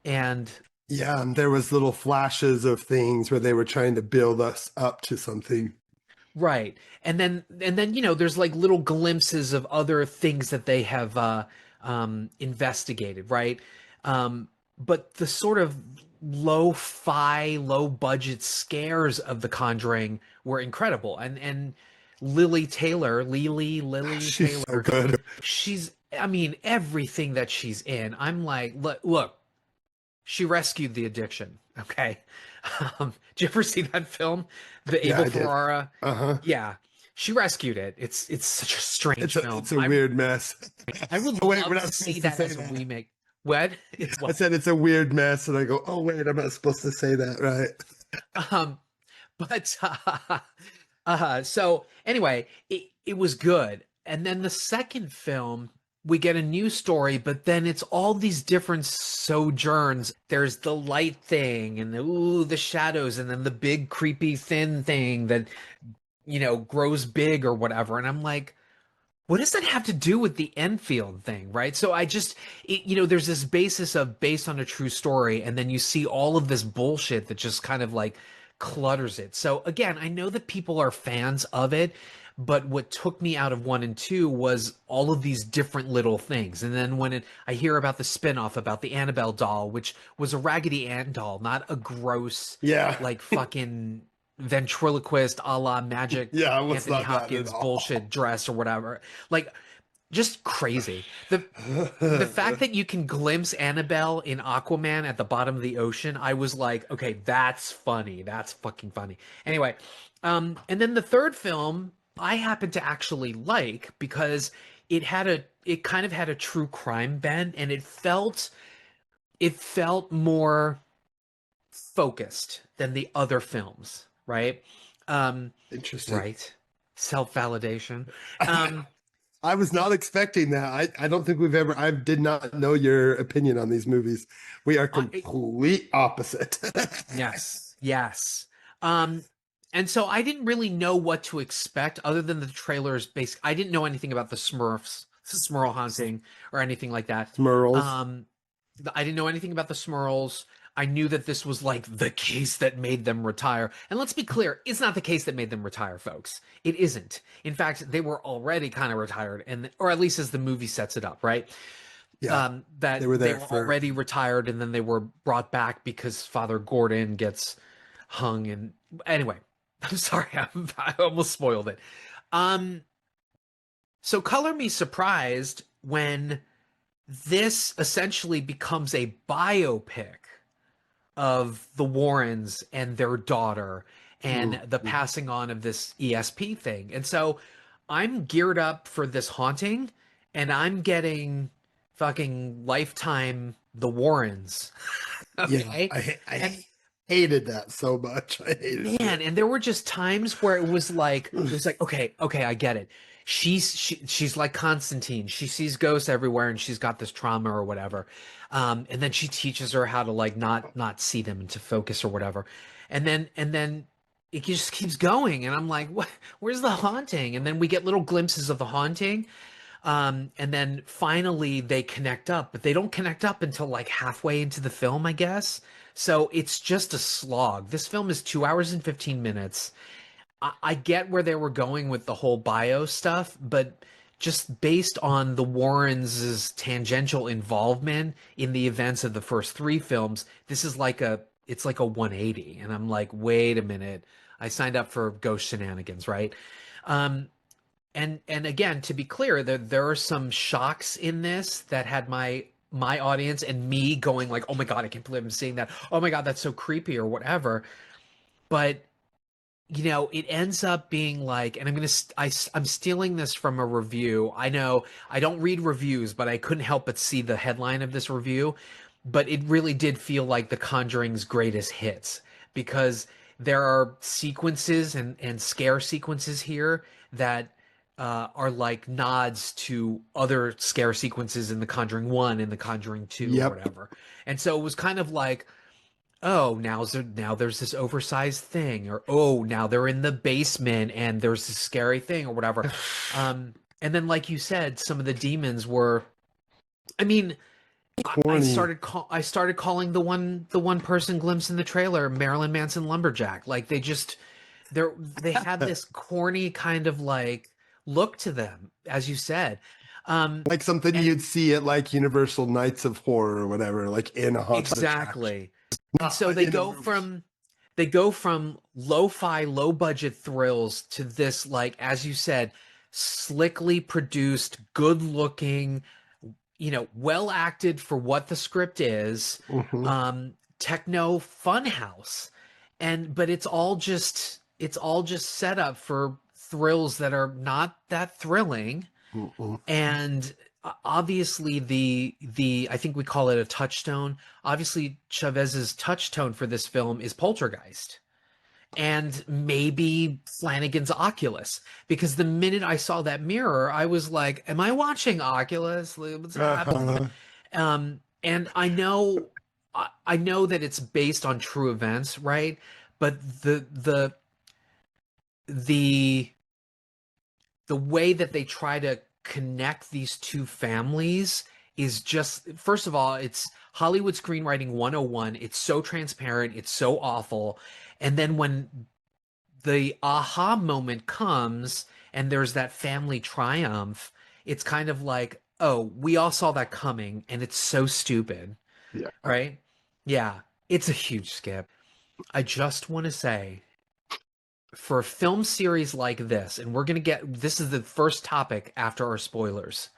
and Yeah, and there was little flashes of things where they were trying to build us up to something. right. And then there's like little glimpses of other things that they have investigated, right? But the sort of low-fi, low-budget scares of The Conjuring were incredible. And Lily She's so Taylor, good. I mean, everything that she's in, I'm like, look, she rescued the addiction. Okay. Did you ever see that film? The Yeah, Abel I did. Ferrara? Uh-huh. Yeah. She rescued it. It's such a strange film. It's a weird mess. I would Oh, wait, love we're not to see supposed to that say as a that. remake. What? It's I what? said it's a weird mess, and I go, oh wait, I'm not supposed to say that, right? But so anyway, it was good. And then the second film, we get a new story, but then it's all these different sojourns. There's the light thing and the shadows, and then the big creepy thin thing that grows big or whatever. And I'm like, what does that have to do with the Enfield thing, right? So there's this basis of based on a true story, and then you see all of this bullshit that just kind of like clutters it. So again, I know that people are fans of it, but what took me out of 1 and 2 was all of these different little things. And then when I hear about the spinoff about the Annabelle doll, which was a Raggedy Ann doll, not a gross, Yeah. like fucking ventriloquist a la Magic Yeah, it was Anthony not that at Hopkins all. bullshit dress or whatever. Like, just crazy. The fact that you can glimpse Annabelle in Aquaman at the bottom of the ocean, I was like, okay, that's funny. That's fucking funny. Anyway, and then the third film I happen to actually like because it kind of had a true crime bent, and it felt more focused than the other films, right? Interesting. Right. Self-validation. I was not expecting that. I don't think I did not know your opinion on these movies. We are complete opposite. Yes. And so I didn't really know what to expect other than the trailers. I didn't know anything about the Smurfs, Smurl haunting, or anything like that. Smurls. I didn't know anything about the Smurls. I knew that this was like the case that made them retire. And let's be clear, it's not the case that made them retire, folks. It isn't. In fact, they were already kind of retired, or at least as the movie sets it up, right? Yeah, that they were already retired, and then they were brought back because Father Gordon gets hung. And anyway, I'm sorry, I almost spoiled it. So color me surprised when this essentially becomes a biopic of the Warrens and their daughter and the passing on of this ESP thing. And so I'm geared up for this haunting, and I'm getting fucking Lifetime The Warrens. Okay? Yeah, I hated that so much. I hated it. Man, and there were just times where it was like, okay, I get it. She's like Constantine. She sees ghosts everywhere, and she's got this trauma or whatever. And then she teaches her how to like not see them and to focus or whatever. And then it just keeps going, and I'm like, what? Where's the haunting? And then we get little glimpses of the haunting. And then finally they connect up, but they don't connect up until like halfway into the film, I guess. So it's just a slog. This film is 2 hours and 15 minutes. I get where they were going with the whole bio stuff, but just based on the Warrens' tangential involvement in the events of the first three films, this is it's like a 180. And I'm like, wait a minute. I signed up for ghost shenanigans, right? And again, to be clear, there are some shocks in this that had my audience and me going like, oh my God, I can't believe I'm seeing that. Oh my God, that's so creepy or whatever. But you know, it ends up being like, and I'm stealing this from a review. I know I don't read reviews, but I couldn't help but see the headline of this review. But it really did feel like The Conjuring's greatest hits, because there are sequences and scare sequences here that are like nods to other scare sequences in The Conjuring 1 and The Conjuring 2 or Yep. whatever. And so it was kind of like, oh, now there's this oversized thing, or oh, now they're in the basement and there's this scary thing or whatever. And then, like you said, some of the demons were, I mean, Corny. I started calling the one person glimpse in the trailer Marilyn Manson lumberjack. Like they had this corny kind of like look to them, as you said. Like something you'd see at like Universal Nights of Horror or whatever, like in a haunted attraction. Exactly. And so they go from lo-fi, low budget thrills to this, like, as you said, slickly produced, good looking, you know, well acted for what the script is, techno funhouse. But it's all just set up for thrills that are not that thrilling. And obviously the I think we call it a touchstone. Obviously Chavez's touchstone for this film is Poltergeist and maybe Flanagan's Oculus, because the minute I saw that mirror, I was like, am I watching Oculus? What's happening? And I know that it's based on true events, right? But the way that they try to connect these two families is just, first of all, it's Hollywood screenwriting 101. It's so transparent, it's so awful. And then when the aha moment comes and there's that family triumph, it's kind of like, oh, we all saw that coming and it's so stupid. Yeah. Right? Yeah. It's a huge skip. I just want to say, for a film series like this, and this is the first topic after our spoilers.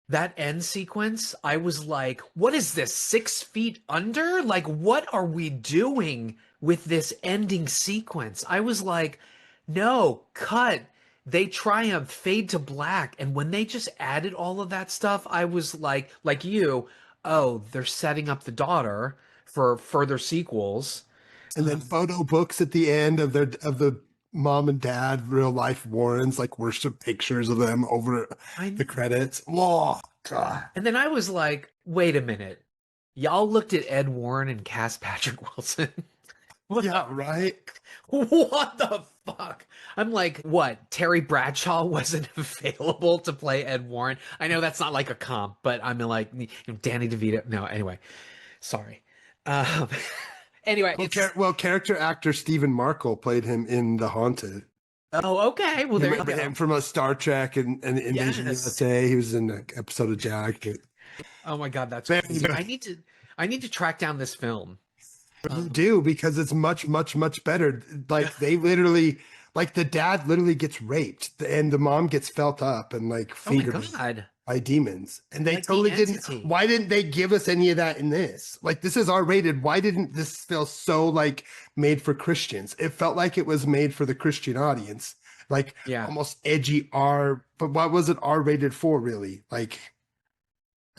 That end sequence, I was like, what is this, 6 feet under? Like, what are we doing with this ending sequence? I was like, no, cut. They triumph, fade to black. And when they just added all of that stuff, I was like you, oh, they're setting up the daughter for further sequels. And then photo books at the end of the mom and dad real life Warrens, like worship pictures of them over the credits. Oh God. And then I was like, wait a minute. Y'all looked at Ed Warren and cast Patrick Wilson. Yeah, right. What the fuck? I'm like, what? Terry Bradshaw wasn't available to play Ed Warren? I know that's not like a comp, but I'm like, Danny DeVito. No, anyway. Sorry. Anyway, character actor Stephen Markle played him in The Haunted. Oh, okay. Well, there you remember go. him from a Star Trek and Invasion USA. He was in an episode of Jack. Oh my God, that's crazy. I need to track down this film. You do, because it's much, much, much better. Like they literally, like the dad literally gets raped and the mom gets felt up and like fingered by demons. And they like totally the didn't. entity. Why didn't they give us any of that in this? Like this is R-rated. Why didn't this feel so like made for Christians? It felt like it was made for the Christian audience. Like almost edgy R, but what was it R-rated for really? Like,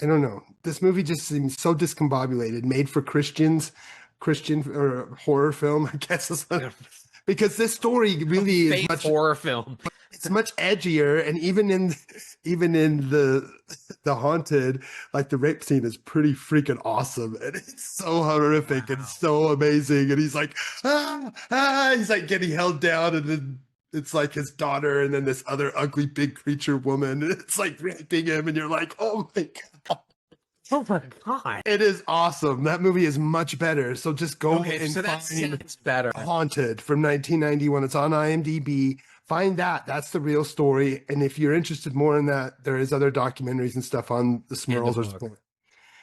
I don't know. This movie just seems so discombobulated, made for Christians. Christian or horror film, I guess, because this story really is much horror film. It's much edgier, and even in the Haunted, like the rape scene is pretty freaking awesome, and it's so horrific and so amazing. And he's like, he's like getting held down, and then it's like his daughter, and then this other ugly big creature woman, and it's like raping him, and you're like, oh my God. Oh my God. It is awesome. That movie is much better. So just go and find that's better. Haunted from 1991. It's on IMDb. Find that. That's the real story. And if you're interested more in that, there is other documentaries and stuff on the Smurls or something.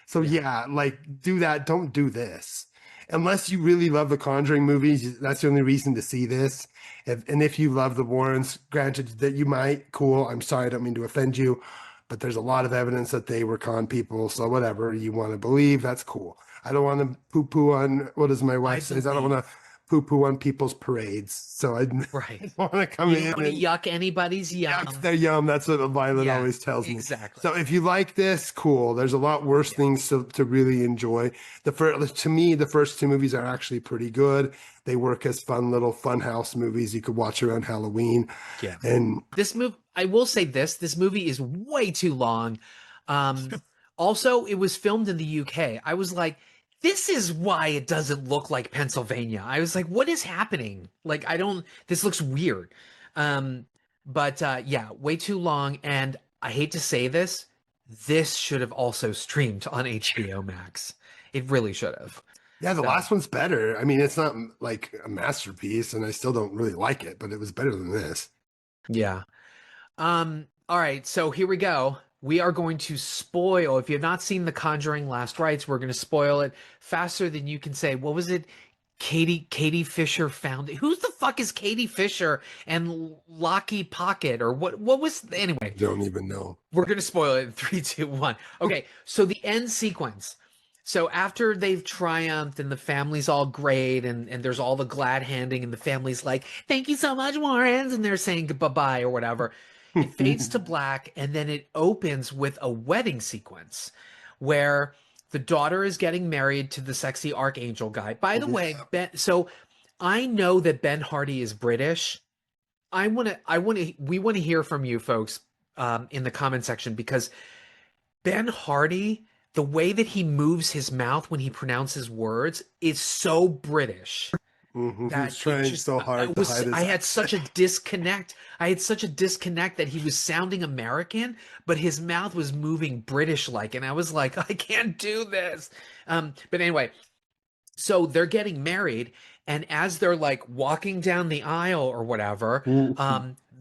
So yeah, like do that. Don't do this. Unless you really love the Conjuring movies, that's the only reason to see this. And if you love the Warrens, granted that you might, cool. I'm sorry, I don't mean to offend you. But there's a lot of evidence that they were con people. So whatever you want to believe, that's cool. I don't want to poo-poo on, what does my wife say? I don't want to poo on people's parades. So I Right. want to come You in don't want to and yuck anybody's yum. yuck their yum. That's what Violet Yeah, always tells me. exactly. So if you like this, cool. There's a lot worse things to really enjoy. To me, the first two movies are actually pretty good. They work as fun little funhouse movies you could watch around Halloween. Yeah. And This movie, I will say this movie is way too long. Also, it was filmed in the UK. I was like, this is why it doesn't look like Pennsylvania. I was like, what is happening? Like, this looks weird. But yeah, way too long. And I hate to say this should have also streamed on HBO Max. It really should have. yeah, the So- last one's better. I mean, it's not like a masterpiece, and I still don't really like it, but it was better than this. Yeah. All right, so here we go. We are going to spoil. If you have not seen The Conjuring Last Rites, we're going to spoil it faster than you can say. What was it? Katie Fisher found it. Who's the fuck is Katie Fisher and Locky Pocket or what was anyway? Don't even know. We're going to spoil it in 3, 2, 1. Okay, so the end sequence. So after they've triumphed and the family's all great and there's all the glad handing and the family's like, thank you so much, Warrens, and they're saying bye-bye or whatever. It fades to black and then it opens with a wedding sequence where the daughter is getting married to the sexy archangel guy. By the way, so I know that Ben Hardy is British. We want to hear from you folks in the comment section because Ben Hardy, the way that he moves his mouth when he pronounces words is so British. That he's trying so hard to hide his I had such a disconnect. That he was sounding American, but his mouth was moving British-like, and I was like, I can't do this. But anyway, so they're getting married, and as they're like walking down the aisle or whatever,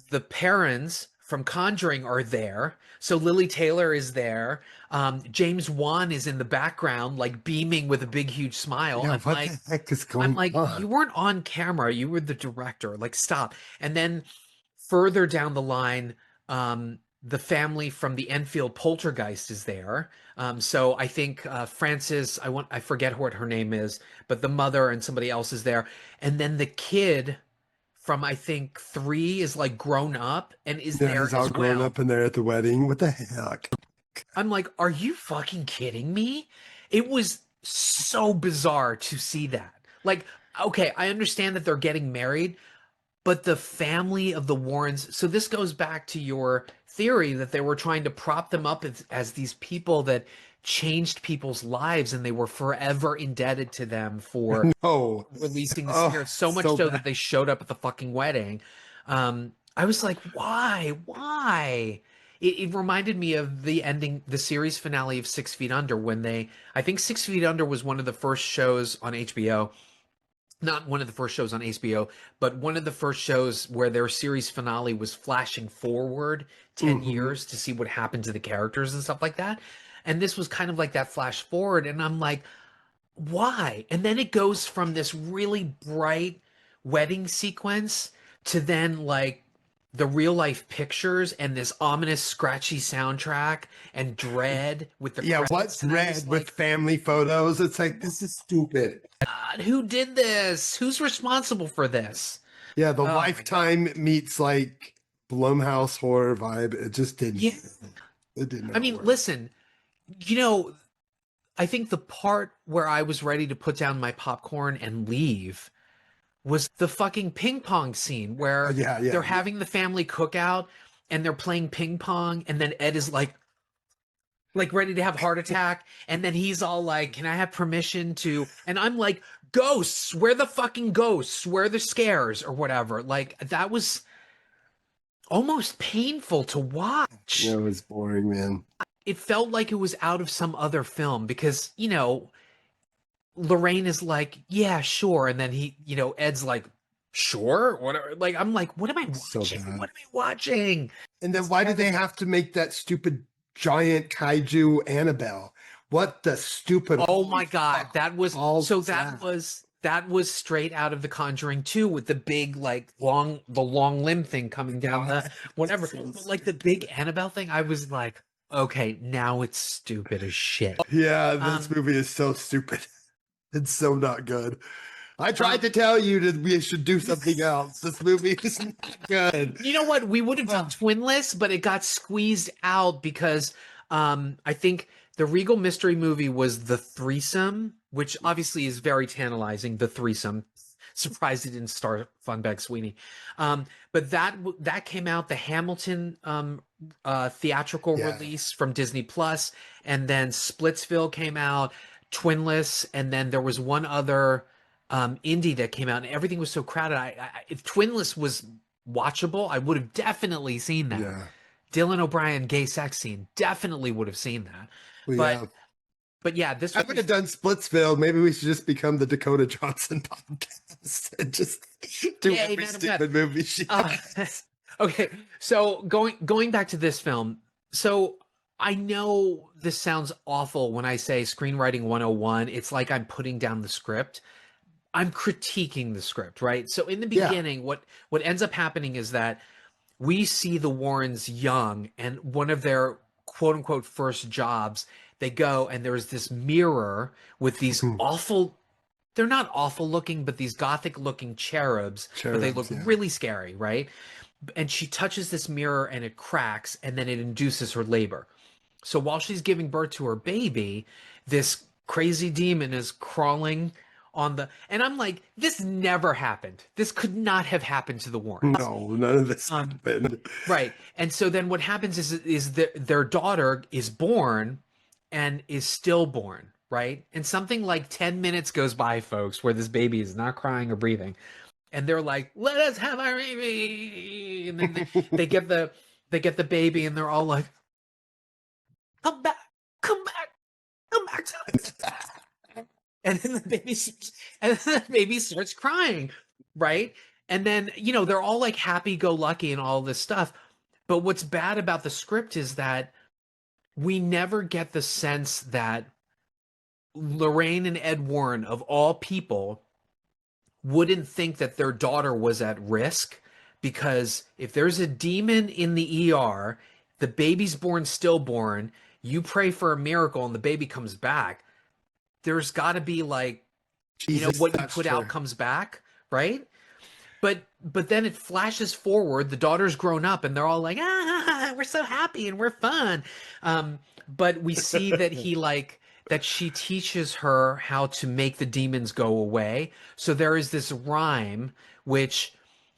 the parents from Conjuring are there. So Lily Taylor is there. James Wan is in the background, like beaming with a big, huge smile. Yeah, I'm what like, the heck is going on? you weren't on camera. You were the director. Like, stop. And then further down the line, the family from the Enfield Poltergeist is there. So I think Frances, I forget what her name is, but the mother and somebody else is there. And then the kid from I think 3 is like grown up and is there He's all as grown well. up and they're at the wedding. What the heck? I'm like, are you fucking kidding me? It was so bizarre to see that. Like, okay, I understand that they're getting married, but the family of the Warrens. So this goes back to your theory that they were trying to prop them up as these people that changed people's lives and they were forever indebted to them for releasing the spirit. So much so that they showed up at the fucking wedding. I was like, why? It reminded me of the ending, the series finale of 6 Feet Under I think 6 Feet Under was one of the first shows on HBO. Not one of the first shows on HBO, but one of the first shows where their series finale was flashing forward 10 years to see what happened to the characters and stuff like that. And this was kind of like that flash forward. And I'm like, why? And then it goes from this really bright wedding sequence to then like the real life pictures and this ominous scratchy soundtrack and dread with the what's And I Dread was with like, family photos? It's like, this is stupid. God, who did this? Who's responsible for this? Yeah, the my Lifetime meets like Blumhouse horror vibe. It just didn't. Yeah. It didn't. I mean, listen, I think the part where I was ready to put down my popcorn and leave was the fucking ping pong scene where they're having the family cookout and they're playing ping pong and then Ed is like ready to have a heart attack and then he's all like, can I have permission to, and I'm like, ghosts, where the fucking ghosts, where are the scares or whatever. Like that was almost painful to watch. Yeah, it was boring, man. It felt like it was out of some other film because, Lorraine is like, yeah, sure. And then Ed's like, sure, whatever. Like, I'm like, what am I watching? What am I watching? And then why did they have to make that stupid giant kaiju Annabelle? What the stupid? Oh my God. That was, that that was straight out of The Conjuring 2 with the big, like long limb thing coming down the, whatever. But, like the big Annabelle thing. I was like, okay, now it's stupid as shit. Yeah, this movie is so stupid. It's so not good. I tried to tell you that we should do something else. This movie is not good. You know what? We would have done Twinless, but it got squeezed out because I think the Regal Mystery Movie was The Threesome, which obviously is very tantalizing. The Threesome. Surprised it didn't star Funback Sweeney. But that came out, the Hamilton theatrical release from Disney Plus, and then Splitsville came out, Twinless, and then there was one other indie that came out, and everything was so crowded. If Twinless was watchable, I would have definitely seen that. Yeah. Dylan O'Brien gay sex scene, definitely would have seen that. Well, But yeah, this I would have done Splitsville. Maybe we should just become the Dakota Johnson podcast and just do every stupid movie she has. Okay, so going back to this film, so I know this sounds awful when I say screenwriting 101. It's like I'm putting down the script. I'm critiquing the script, right? So in the beginning, what ends up happening is that we see the Warrens young, and one of their quote unquote first jobs, they go and there's this mirror with these awful, they're not awful looking, but these gothic looking cherubs, but they look really scary, right? And she touches this mirror and it cracks, and then it induces her labor. So while she's giving birth to her baby, this crazy demon is crawling on the, and I'm like, this never happened. This could not have happened to the Warrens. No, none of this happened. Right. And so then what happens is that their daughter is born and is stillborn, right? And something like 10 minutes goes by, folks, where this baby is not crying or breathing. And they're like, let us have our baby. And then they get the baby, and they're all like, come back to us. And then the baby starts crying, right? And then, they're all like happy-go-lucky and all this stuff. But what's bad about the script is that we never get the sense that Lorraine and Ed Warren, of all people, wouldn't think that their daughter was at risk, because if there's a demon in the ER, the baby's born stillborn, you pray for a miracle and the baby comes back, there's got to be like, Jesus, what you put out comes back, right? But then it flashes forward, the daughter's grown up and they're all like, we're so happy and we're fun. But we see that that she teaches her how to make the demons go away. So there is this rhyme, which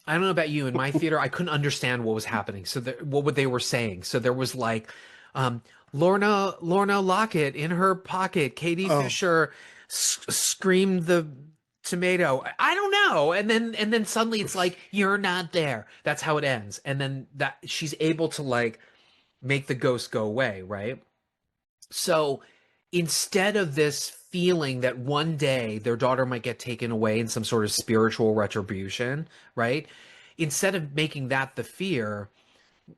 I don't know about you, in my theater, I couldn't understand what was happening. So what they were saying. So there was like, Lorna Lockett in her pocket, Katie Fisher screamed the tomato. I don't know. And then suddenly it's like, you're not there. That's how it ends. And then that she's able to like make the ghost go away, right? So instead of this feeling that one day their daughter might get taken away in some sort of spiritual retribution, right? Instead of making that the fear,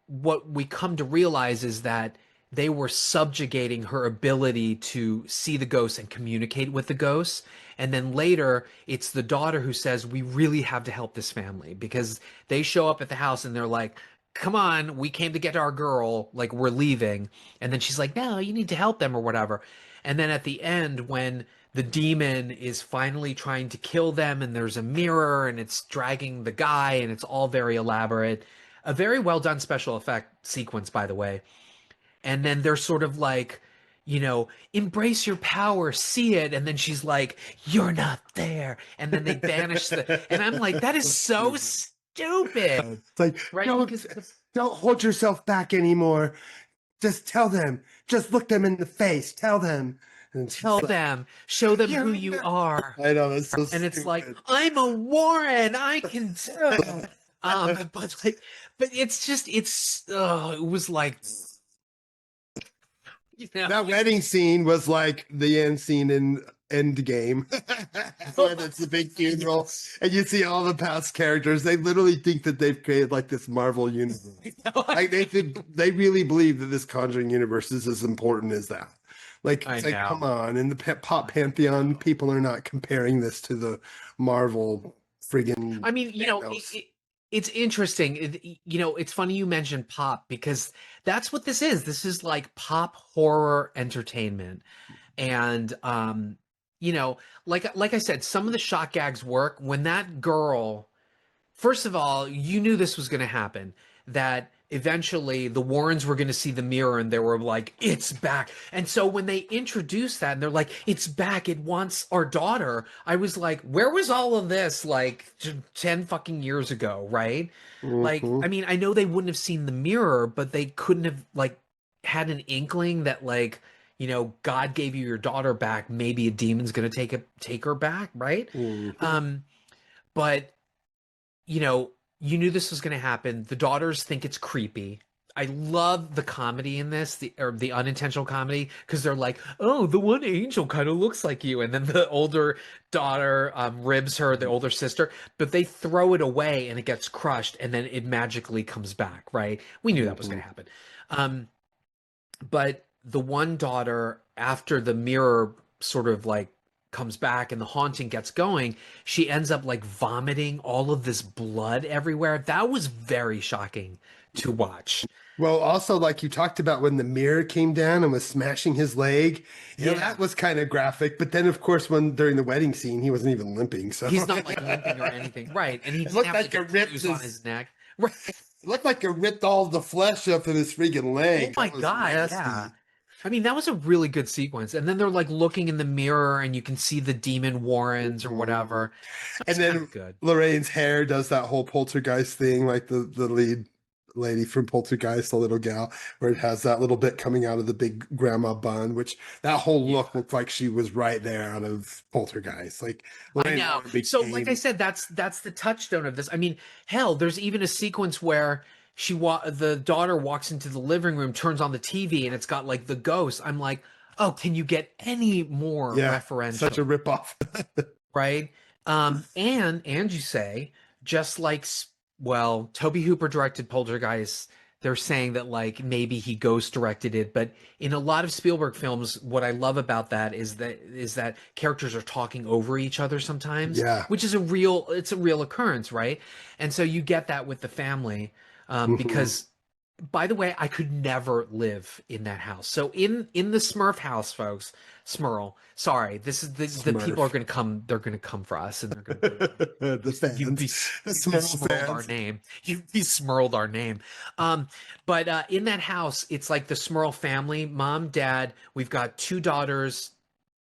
what we come to realize is that they were subjugating her ability to see the ghosts and communicate with the ghosts. And then later, it's the daughter who says, we really have to help this family, because they show up at the house and they're like, come on, we came to get our girl, like we're leaving. And then she's like, no, you need to help them or whatever. And then at the end, when the demon is finally trying to kill them and there's a mirror and it's dragging the guy and it's all very elaborate, a very well done special effect sequence, by the way. And then they're sort of like, embrace your power, see it. And then she's like, you're not there. And then they banish and I'm like, that is so stupid. It's like, right? Don't hold yourself back anymore. Just tell them. Just look them in the face. Tell them. And tell them. Show them who you are. I know. It's so and stupid. It's like, I'm a Warren. I can tell. But it's just, it was like, that wedding scene was like the end scene in Endgame. When it's the big funeral and you see all the past characters. They literally think that they've created like this Marvel universe. Like they really believe that this Conjuring universe is as important as that. Like, come on, in the pop pantheon, people are not comparing this to the Marvel friggin'. I mean, it's interesting. It's funny you mentioned pop, because that's what this is. This is like pop horror entertainment. And you know, like I said, some of the shot gags work when that girl. First of all, you knew this was going to happen, that eventually the Warrens were going to see the mirror and they were like, it's back. And so when they introduced that and they're like, it's back, it wants our daughter, I was like, where was all of this like 10 fucking years ago, right? Like, I mean, I know they wouldn't have seen the mirror, but they couldn't have like had an inkling that like, you know, God gave you your daughter back, maybe a demon's going to take her back, right? But you know, you knew this was going to happen. The daughters think it's creepy. I love the comedy in this, the unintentional comedy, because they're like, "Oh, the one angel kind of looks like you," and then the older daughter ribs her, the older sister, but they throw it away and it gets crushed, and then it magically comes back. Right? We knew that was going to happen. But the one daughter, after the mirror sort of like comes back and the haunting gets going, she ends up like vomiting all of this blood everywhere. That was very shocking to watch. Well, also, like you talked about when the mirror came down and was smashing his leg, you know, that was kind of graphic. But then, of course, when during the wedding scene, he wasn't even limping. So he's not like limping or anything, right? And he it looked have like like it ripped on his neck, right? It looked like it ripped all the flesh up in his freaking leg. Oh my God, nasty. yeah. I mean, that was a really good sequence. And then they're like looking in the mirror and you can see the demon Warrens or whatever. And then good. Lorraine's hair does that whole poltergeist thing, like the lead lady from Poltergeist, the little gal, where it has that little bit coming out of the big grandma bun, which that whole look looked like she was right there out of Poltergeist. Like I know. So like I said, that's the touchstone of this. I mean, hell, there's even a sequence where the daughter walks into the living room, turns on the TV, and it's got like the ghost. I'm like, oh, can you get any more referential? Such a ripoff. Right? And you say, just like, well, Tobe Hooper directed Poltergeist, they're saying that like maybe he ghost directed it, but in a lot of Spielberg films, what I love about that is that characters are talking over each other sometimes, which is a real occurrence, right? And so you get that with the family. Because, by the way, I could never live in that house. So in the Smurf house, folks, Smurl. Sorry, this is the people are going to come. They're going to come for us, and they're going to the fans. You smurled our name. You smurled our name. But in that house, it's like the Smurl family, mom, dad. We've got 2 daughters.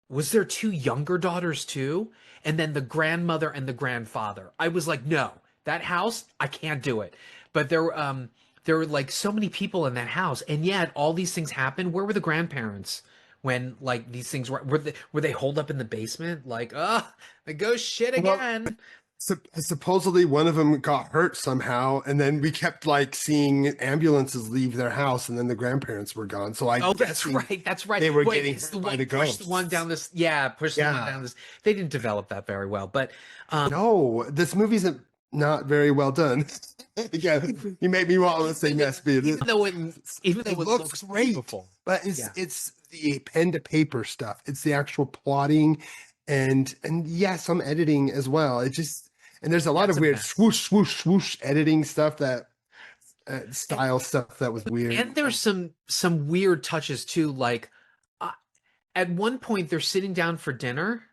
Was there 2 younger daughters too? And then the grandmother and the grandfather. I was like, no, that house, I can't do it. But there were like so many people in that house, and yet all these things happened. Where were the grandparents when like these things were they holed up in the basement? Like, the ghost shit again. Supposedly one of them got hurt somehow, and then we kept like seeing ambulances leave their house, and then the grandparents were gone. So that's right. They were getting hurt by the ghost. Pushed one down this. Yeah, pushed the one down this. They didn't develop that very well, but no, this movie's not very well done. Yeah, you make me want to say yes, even though it looks great, beautiful. But it's the pen to paper stuff. It's the actual plotting, and some editing as well. It just and there's a lot of weird swoosh swoosh swoosh editing stuff that style stuff that was weird. And there's some weird touches too. Like at one point they're sitting down for dinner,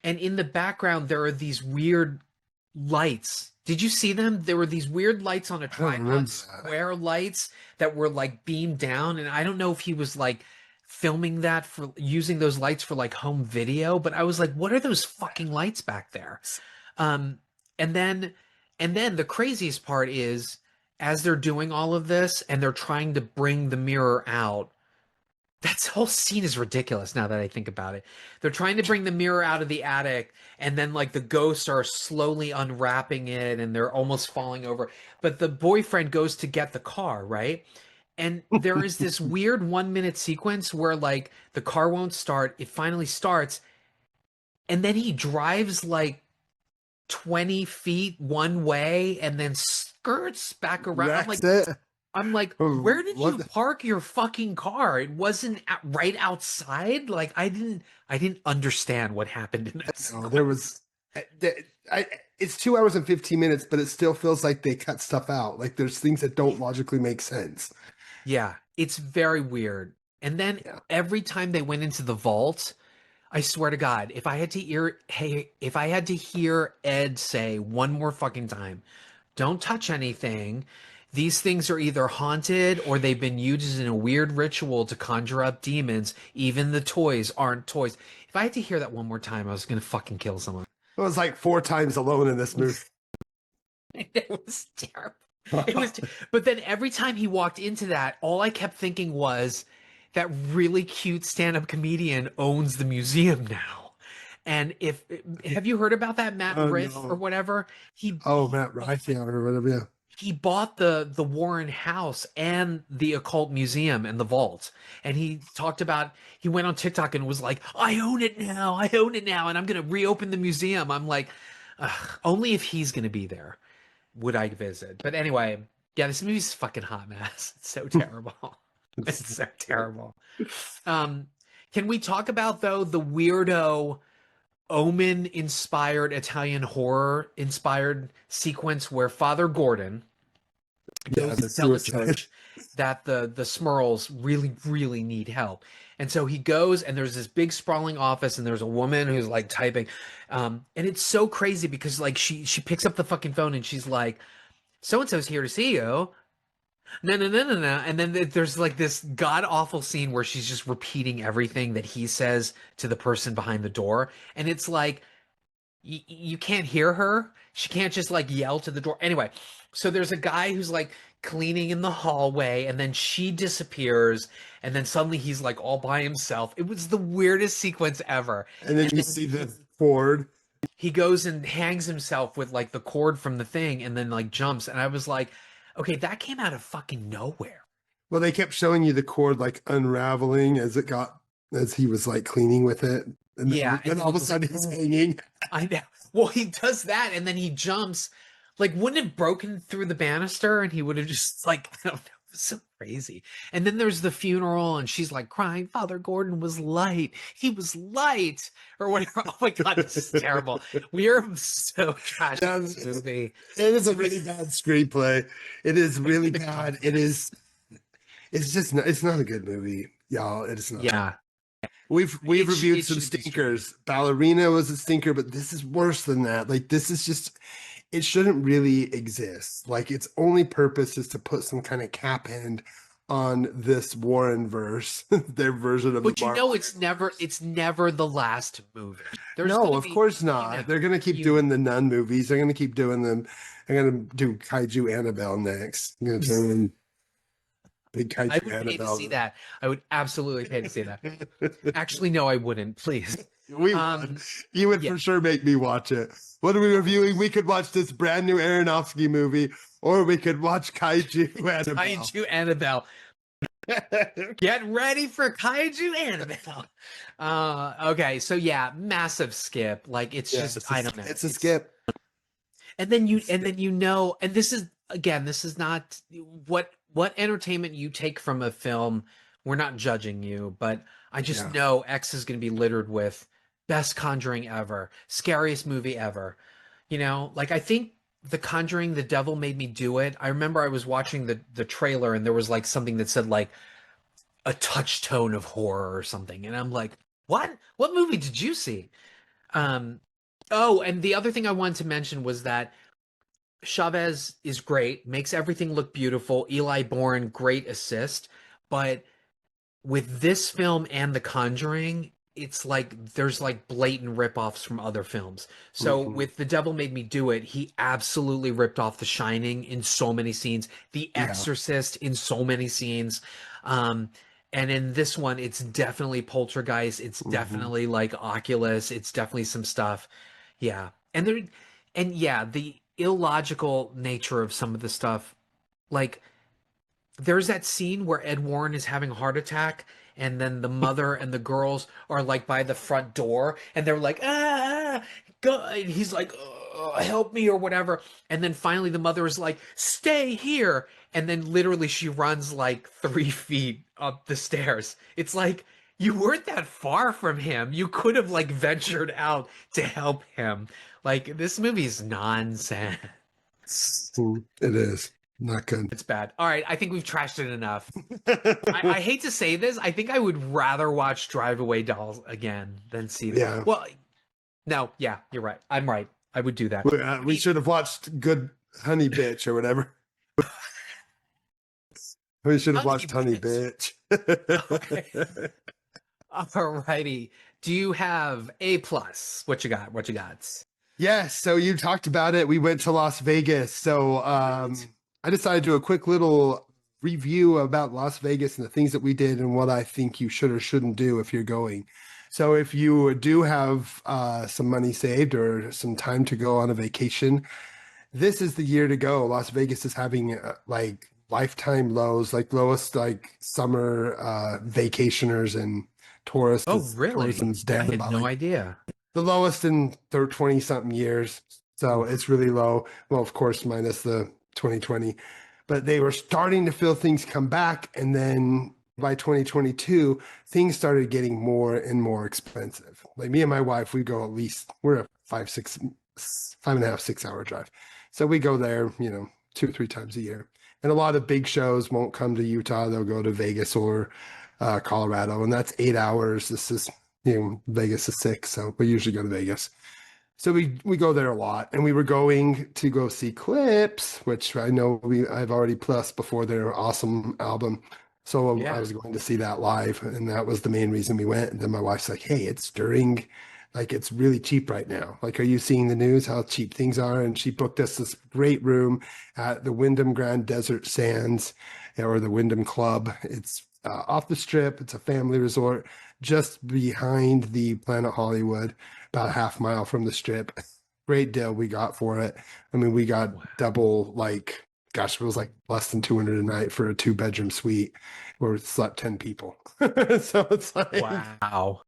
and in the background there are these weird lights. Did you see them? There were these weird lights on a tripod, square lights that were like beamed down. And I don't know if he was like filming that for using those lights for like home video, but I was like, what are those fucking lights back there? And then the craziest part is as they're doing all of this and they're trying to bring the mirror out, that whole scene is ridiculous now that I think about it. They're trying to bring the mirror out of the attic, and then like the ghosts are slowly unwrapping it and they're almost falling over. But the boyfriend goes to get the car, right? And there is this weird 1-minute sequence where like the car won't start. It finally starts. And then he drives like 20 feet one way and then skirts back around. I'm like, where did you park your fucking car? It wasn't right outside. Like I didn't understand what happened in that. Oh, there was, it's 2 hours and 15 minutes, but it still feels like they cut stuff out. Like there's things that don't logically make sense. Yeah, it's very weird. And then every time they went into the vault, I swear to God, if I had to hear Ed say one more fucking time, don't touch anything. These things are either haunted or they've been used in a weird ritual to conjure up demons. Even the toys aren't toys. If I had to hear that one more time, I was gonna fucking kill someone. It was like 4 times alone in this movie. It was terrible. But then every time he walked into that, all I kept thinking was that really cute stand-up comedian owns the museum now. And have you heard about that Matt Riff no. or whatever? Matt Rife or whatever. Yeah. He bought the Warren house and the occult museum and the vault. And he talked about, he went on TikTok and was like, I own it now, and I'm gonna reopen the museum. I'm like, only if he's gonna be there would I visit. But anyway, yeah, this movie's a fucking hot mess. It's so terrible. It's so terrible. Can we talk about, though, the weirdo Omen inspired Italian horror inspired sequence where Father Gordon goes to tell the church that the Smurls really need help. And so he goes, and there's this big sprawling office, and there's a woman who's like typing. And it's so crazy because like she picks up the fucking phone and she's like, so-and-so's here to see you. No. And then there's like this god awful scene where she's just repeating everything that he says to the person behind the door. And it's like, you can't hear her. She can't just like yell to the door. Anyway, so there's a guy who's like cleaning in the hallway, and then she disappears, and then suddenly he's like all by himself. It was the weirdest sequence ever. And then you see the cord. He goes and hangs himself with like the cord from the thing, and then like jumps. And I was like, okay, that came out of fucking nowhere. Well, they kept showing you the cord like unraveling as he was like cleaning with it. And then all of a sudden he's hanging. I know. Well, he does that, and then he jumps. Like, wouldn't it have broken through the banister, and he would have just like, I don't know, it was so crazy. And then there's the funeral, and she's like crying, Father Gordon was light. He was light, or whatever. Oh my God, this is terrible. We are so trash in this movie. It is a really bad screenplay. It is really bad. It's not a good movie, y'all. It is not. Yeah. We've reviewed some stinkers. Ballerina was a stinker, but this is worse than that. Like, this is just, it shouldn't really exist. Like, its only purpose is to put some kind of cap end on this Warren verse, their version of but the you know, it's never the last movie. No, of course not. They're gonna keep doing the Nun movies. They're gonna keep doing them. I'm gonna do Kaiju Annabelle next. I'm gonna turn in big Kaiju I would Annabelle. pay to see that. I would absolutely pay to see that. Actually, no, I wouldn't. Please. You would for sure make me watch it. What are we reviewing? We could watch this brand new Aronofsky movie, or we could watch Kaiju Annabelle. Kaiju Annabelle. Get ready for Kaiju Annabelle. Okay, so yeah, massive skip. Like, it's just, I don't know. It's a skip. And then you know, and this is not what entertainment you take from a film. We're not judging you, but I just know X is going to be littered with best Conjuring ever, scariest movie ever. You know, like, I think The Conjuring, The Devil Made Me Do It. I remember I was watching the trailer, and there was like something that said like a touchstone of horror or something, and I'm like, what movie did you see? Oh, and the other thing I wanted to mention was that Chaves is great, makes everything look beautiful. Eli Bourne, great assist. But with this film and The Conjuring, it's like there's like blatant ripoffs from other films. So with The Devil Made Me Do It, he absolutely ripped off The Shining in so many scenes, The Exorcist in so many scenes. And in this one, it's definitely Poltergeist. It's definitely like Oculus. It's definitely some stuff. Yeah. And the illogical nature of some of the stuff. Like, there's that scene where Ed Warren is having a heart attack, and then the mother and the girls are like by the front door, and they're like, go. And he's like, help me or whatever. And then finally the mother is like, stay here. And then literally she runs like 3 feet up the stairs. It's like, you weren't that far from him. You could have like ventured out to help him. Like, this movie's nonsense. It is. Not good. It's bad. All right, I think we've trashed it enough. I hate to say this. I think I would rather watch Drive Away Dolls again than see that. Yeah. Well, no, yeah, you're right. I'm right. I would do that. We should have watched Good Honey Bitch or whatever. We should have watched Honey Bitch. Okay. All righty. Do you have A plus? What you got? What you got? Yes. So you talked about it. We went to Las Vegas. So I decided to do a quick little review about Las Vegas and the things that we did and what I think you should or shouldn't do if you're going. So if you do have some money saved or some time to go on a vacation, this is the year to go. Las Vegas is having like lifetime lows, like lowest like summer vacationers and tourists. Oh, really? Tourism's I down had about no like idea. the lowest in 20 something years. So it's really low. Well, of course, minus the 2020, but they were starting to feel things come back. And then by 2022, things started getting more and more expensive. Like me and my wife, we go at least, we're a 5.5, 6 hour drive. So we go there, 2-3 times a year. And a lot of big shows won't come to Utah. They'll go to Vegas or Colorado, and that's 8 hours. This is, Vegas is 6. So we usually go to Vegas. So we go there a lot, and we were going to go see Clips, which I know I've already plus before their awesome album. So Yeah. I was going to see that live, and that was the main reason we went. And then my wife's like, "Hey, it's it's really cheap right now. Like, are you seeing the news, how cheap things are?" And she booked us this great room at the Wyndham Grand Desert Sands, or the Wyndham Club. It's off the strip. It's a family resort just behind the Planet Hollywood, about a half mile from the strip. Great deal we got for it. I mean, we got double, it was like less than 200 a night for a 2-bedroom suite where we slept 10 people. So it's like, Wow.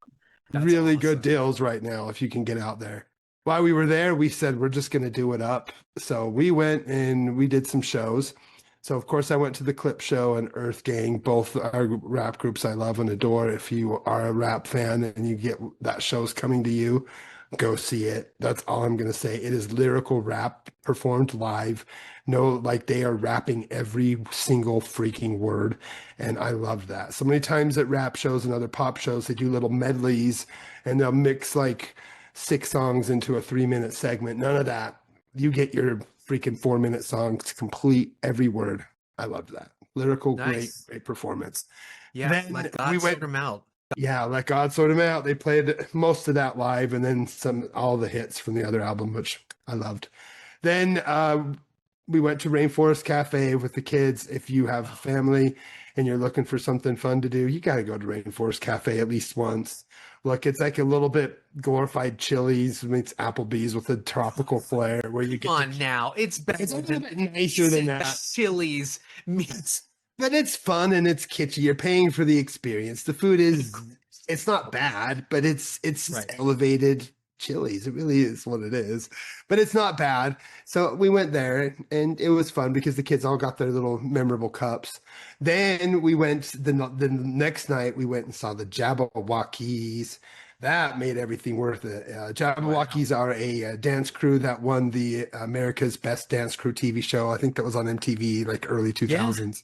That's really awesome. good deals right now if you can get out there. While we were there, we said we're just going to do it up. So we went and we did some shows. So of course I went to the Clip Show and Earth Gang, both are rap groups I love and adore. If you are a rap fan and you get that show's coming to you, go see it. That's all I'm going to say. It is lyrical rap performed live. No, they are rapping every single freaking word. And I love that. So many times at rap shows and other pop shows, they do little medleys and they'll mix 6 songs into a 3-minute segment. None of that. You get your freaking 4-minute songs complete every word. I loved that. Lyrical, Nice. great performance. Yeah, Then let God we sort went- them out. Yeah, let God sort them out. They played most of that live and then all the hits from the other album, which I loved. Then we went to Rainforest Cafe with the kids. If you have a family and you're looking for something fun to do, you got to go to Rainforest Cafe at least once. Look, it's like a little bit glorified Chili's meets Applebee's with a tropical flair where you get Come on now. It's better It's a little than bit nicer than that. Chili's meets. But it's fun and it's kitschy. You're paying for the experience. The food it's not bad, but it's Right. elevated Chili's. It really is what it is. But it's not bad. So we went there and it was fun because the kids all got their little memorable cups. Then we went the next night we went and saw the Jabberwockies. That made everything worth it. Jabberwockies are a dance crew that won the America's Best Dance Crew TV show. I think that was on MTV early 2000s.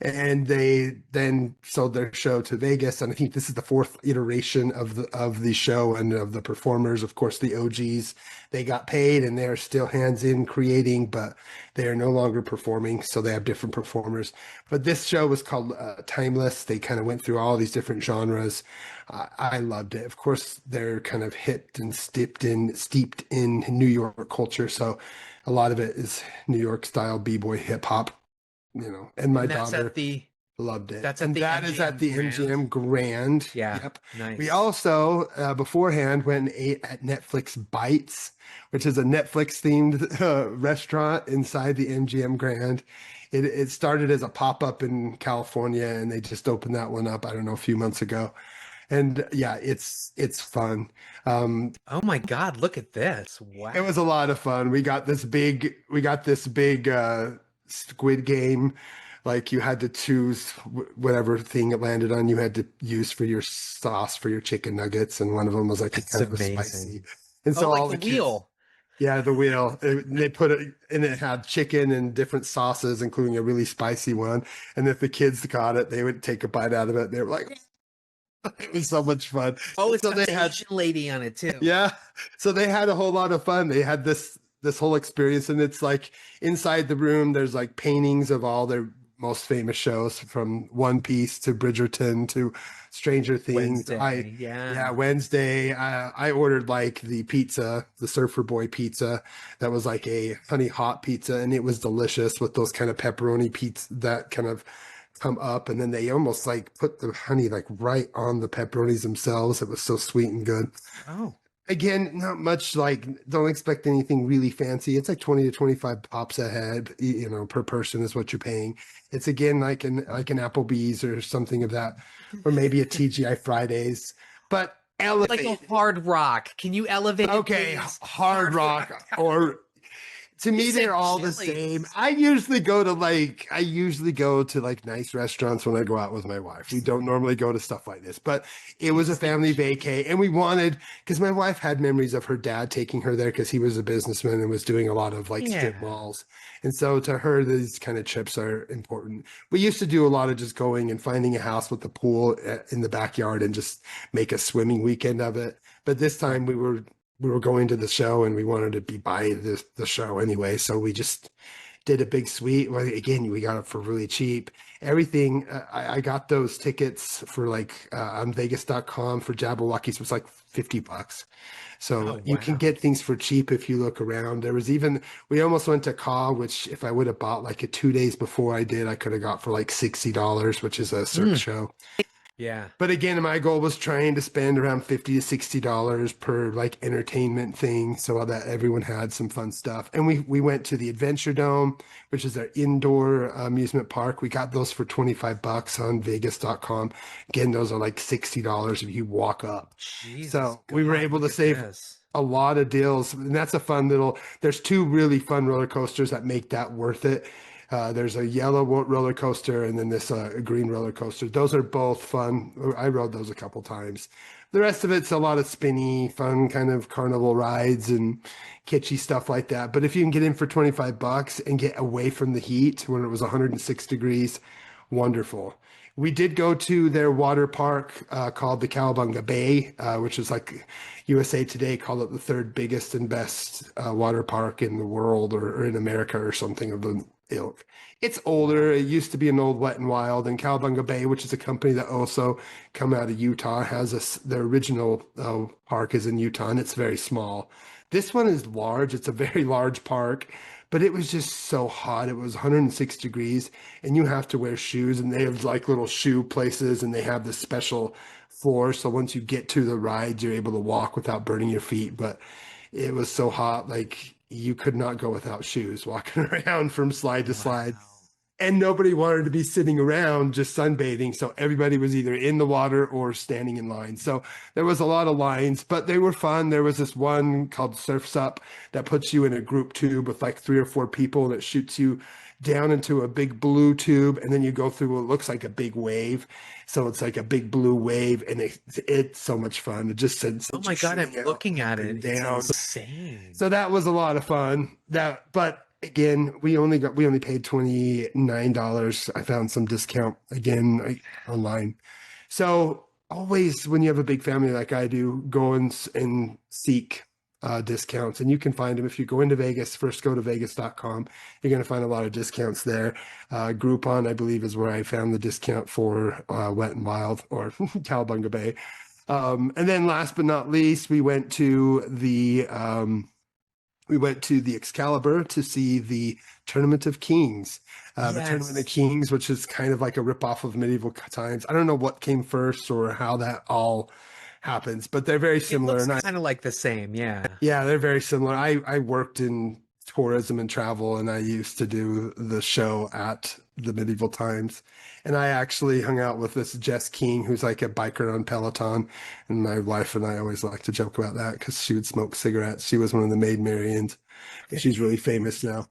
And they then sold their show to Vegas, and I think this is the 4th iteration of the show and of the performers. Of course, the OGs, they got paid and they're still hands in creating, but they are no longer performing, so they have different performers. But this show was called Timeless. They kind of went through all these different genres. I loved it. Of course, they're kind of hit and steeped in New York culture, so a lot of it is New York style b-boy hip hop. And my that's daughter at the loved it. that's at and the that is at the MGM MGM Grand. Yeah. Yep. Nice. We also beforehand went and ate at Netflix Bites, which is a Netflix themed restaurant inside the MGM Grand. It started as a pop-up in California and they just opened that one up, I don't know, a few months ago. And yeah, it's fun. Oh my God, look at this. Wow. It was a lot of fun. We got this big Squid Game. You had to choose whatever thing it landed on, you had to use for your sauce for your chicken nuggets, and one of them was kind of amazing. spicy. And Oh, so like all the the kids, wheel. Yeah, the wheel. They put it, and it had chicken and different sauces, including a really spicy one. And if the kids got it, they would take a bite out of it. They were like, it was so much fun. Oh, it's So got they had, Asian lady on it too. yeah. So they had a whole lot of fun. They had this whole experience, and it's like inside the room, there's like paintings of all their most famous shows, from One Piece to Bridgerton to Stranger Things. Wednesday, Yeah, Wednesday. I ordered like the pizza, the Surfer Boy pizza. That was like a honey hot pizza, and it was delicious with those kind of pepperoni pizza that kind of come up, and then they almost like put the honey like right on the pepperonis themselves. It was so sweet and good. Oh, Again, not much, like, don't expect anything really fancy. It's like 20 to 25 pops a head, per person is what you're paying. It's again like an Applebee's or something of that, or maybe a TGI Fridays, but like elevate. a Hard Rock. Can you elevate it, Okay, please? Hard Rock, or to me, You said they're all the Chili's. same. I usually go to like nice restaurants when I go out with my wife. We don't normally go to stuff like this, but it was a family vacay, and we wanted, because my wife had memories of her dad taking her there because he was a businessman and was doing a lot of like strip Yeah. malls. And so to her, these kind of trips are important. We used to do a lot of just going and finding a house with a pool in the backyard and just make a swimming weekend of it. But this time we were going to the show, and we wanted to be by the show anyway. So we just did a big suite. Well, again, we got it for really cheap. Everything, I got those tickets for like on Vegas.com for Jabberwockies was like $50. So you can wow. get things for cheap if you look around. There was even, we almost went to Caw, which if I would have bought like 2 days before I did, I could have got for like $60, which is a Cirque show. Yeah. But again, my goal was trying to spend around $50 to $60 per like entertainment thing, so that everyone had some fun stuff. And we went to the Adventure Dome, which is our indoor amusement park. We got those for $25 on Vegas.com. Again, those are like $60 if you walk up. Jesus So we were God, able to look at save this. a lot of deals, and that's a fun little. There's 2 really fun roller coasters that make that worth it. There's a yellow roller coaster, and then this green roller coaster. Those are both fun. I rode those a couple times. The rest of it's a lot of spinny, fun kind of carnival rides and kitschy stuff like that. But if you can get in for $25 and get away from the heat when it was 106 degrees, wonderful. We did go to their water park called the Cowabunga Bay, which is like USA Today called it the 3rd biggest and best water park in the world, or in America, or something of the ilk. It's older. It used to be an old Wet and Wild, and Cowabunga Bay, which is a company that also come out of Utah, has their original park is in Utah, and it's very small. This one is large. It's a very large park, but it was just so hot. It was 106 degrees, and you have to wear shoes, and they have like little shoe places, and they have this special floor. So once you get to the rides, you're able to walk without burning your feet. But it was so hot, like you could not go without shoes walking around from slide to slide. And nobody wanted to be sitting around just sunbathing. So everybody was either in the water or standing in line. So there was a lot of lines, but they were fun. There was this one called Surf's Up that puts you in a group tube with like 3 or 4 people, and it shoots you down into a big blue tube, and then you go through what looks like a big wave. So it's like a big blue wave, and it's so much fun. It just sends. Oh my God, I'm looking at it. Down. It's insane. So that was a lot of fun. But again, we only paid $29. I found some discount again online. So always, when you have a big family like I do, go and seek discounts, and you can find them if you go into Vegas. First, go to Vegas.com. You're going to find a lot of discounts there. Groupon, I believe, is where I found the discount for Wet and Wild, or Cowabunga Bay. And then last but not least, we went to the Excalibur to see the Tournament of Kings. The Tournament of Kings, which is kind of like a ripoff of medieval times. I don't know what came first or how that all happens, but they're very similar. It looks kind of like the same, yeah. Yeah, they're very similar. I worked in tourism and travel, and I used to do the show at the medieval times. And I actually hung out with this Jess King, who's like a biker on Peloton. And my wife and I always like to joke about that because she would smoke cigarettes. She was one of the Maid Marians. She's really famous now.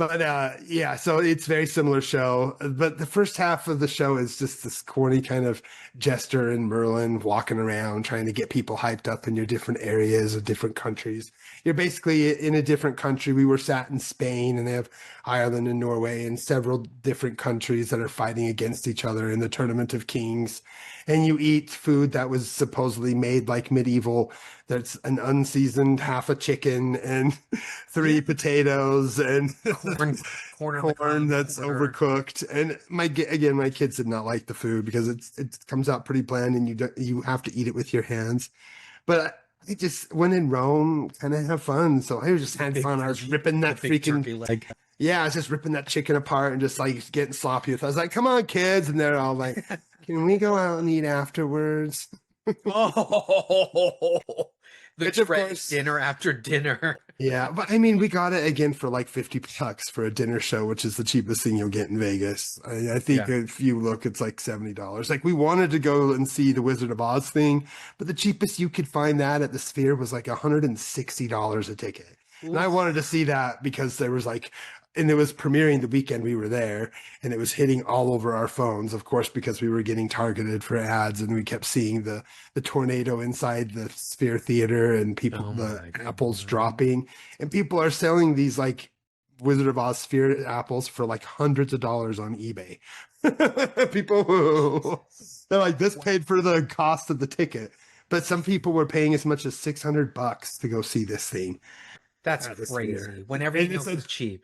But yeah, so it's very similar show. But the first half of the show is just this corny kind of Jester and Merlin walking around trying to get people hyped up in your different areas of different countries. You're basically in a different country. We were sat in Spain, and they have Ireland and Norway and several different countries that are fighting against each other in the Tournament of Kings. And you eat food that was supposedly made like medieval. That's an unseasoned half a chicken and 3 potatoes and corn that's overcooked. And my kids did not like the food because it comes out pretty bland, and you have to eat it with your hands. But I just, when in Rome, kind of have fun. So I was just having fun. I was ripping that freaking leg. Yeah, I was just ripping that chicken apart and just like getting sloppy with it. I was like, come on, kids. And they're all like, can we go out and eat afterwards? The dinner after dinner. Yeah, but I mean, we got it again for like $50 for a dinner show, which is the cheapest thing you'll get in Vegas. I think if you look, it's like $70. Like, we wanted to go and see the Wizard of Oz thing, but the cheapest you could find that at the Sphere was like $160 a ticket. Oof. And I wanted to see that because there was like, and it was premiering the weekend we were there, and it was hitting all over our phones, of course, because we were getting targeted for ads, and we kept seeing the tornado inside the Sphere Theater and people, the apples dropping, and people are selling these like Wizard of Oz Sphere apples for like hundreds of dollars on eBay. People, they're like, this paid for the cost of the ticket, but some people were paying as much as $600 to go see this thing. That's crazy. Whenever you know it's cheap.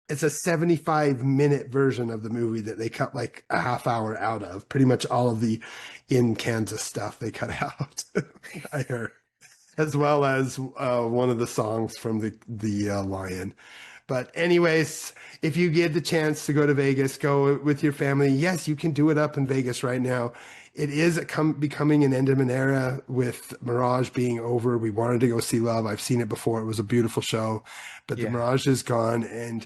It's a 75-minute version of the movie that they cut like a half hour out of. Pretty much all of the in Kansas stuff they cut out, I heard, as well as one of the songs from the Lion. But anyways, if you get the chance to go to Vegas, go with your family. Yes, you can do it up in Vegas right now. It is becoming an end of an era with Mirage being over. We wanted to go see Love. I've seen it before. It was a beautiful show, but the Mirage is gone. And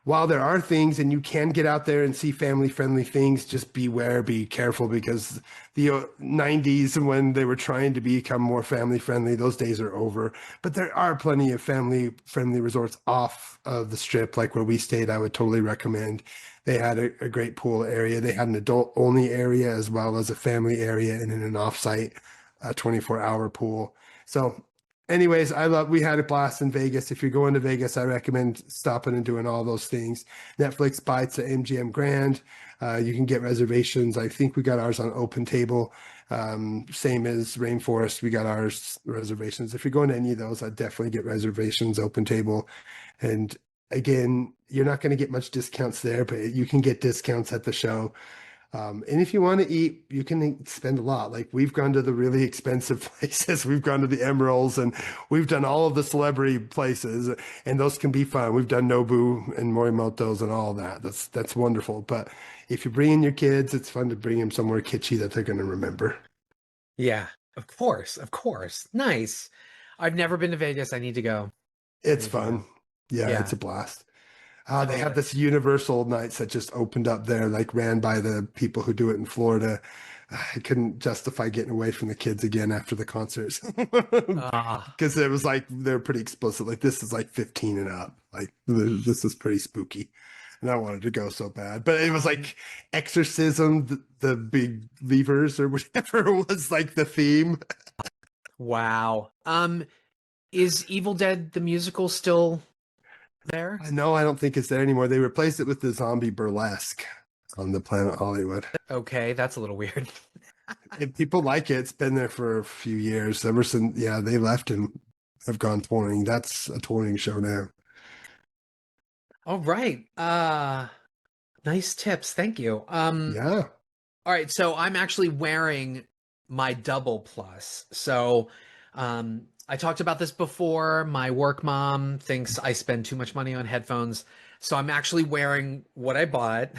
while there are things, and you can get out there and see family-friendly things, just beware, be careful, because the 90s, when they were trying to become more family-friendly, those days are over. But there are plenty of family-friendly resorts off of the Strip, like where we stayed. I would totally recommend. They had a great pool area. They had an adult-only area as well as a family area, and an off-site 24-hour pool. So anyways, we had a blast in Vegas. If you're going to Vegas, I recommend stopping and doing all those things. Netflix Bites at MGM Grand. You can get reservations. I think we got ours on Open Table. Same as Rainforest. We got ours reservations. If you're going to any of those, I'd definitely get reservations, Open Table. And again, you're not going to get much discounts there, but you can get discounts at the show. And if you want to eat, you can spend a lot. Like, we've gone to the really expensive places. We've gone to the Emeralds, and we've done all of the celebrity places, and those can be fun. We've done Nobu and Morimoto's and all that. That's wonderful. But if you're bringing your kids, it's fun to bring them somewhere kitschy that they're going to remember. Yeah, of course. Nice. I've never been to Vegas. I need to go. It's fun. Yeah, it's a blast. They have this Universal nights that just opened up there, like ran by the people who do it in Florida. I couldn't justify getting away from the kids again after the concerts because it was like, they're pretty explicit. Like, this is like 15 and up. Like, this is pretty spooky. And I wanted to go so bad, but it was like Exorcism, the big levers or whatever was like the theme. Wow. Is Evil Dead the musical still there? No, I don't think it's there anymore. They replaced it with the zombie burlesque on the Planet Hollywood. Okay, that's a little weird. And people like it. It's been there for a few years. Ever since, they left and have gone touring. That's a touring show now. All right. Nice tips. Thank you. Yeah. All right. So I'm actually wearing my double plus. So, I talked about this before. My work mom thinks I spend too much money on headphones. So I'm actually wearing what I bought.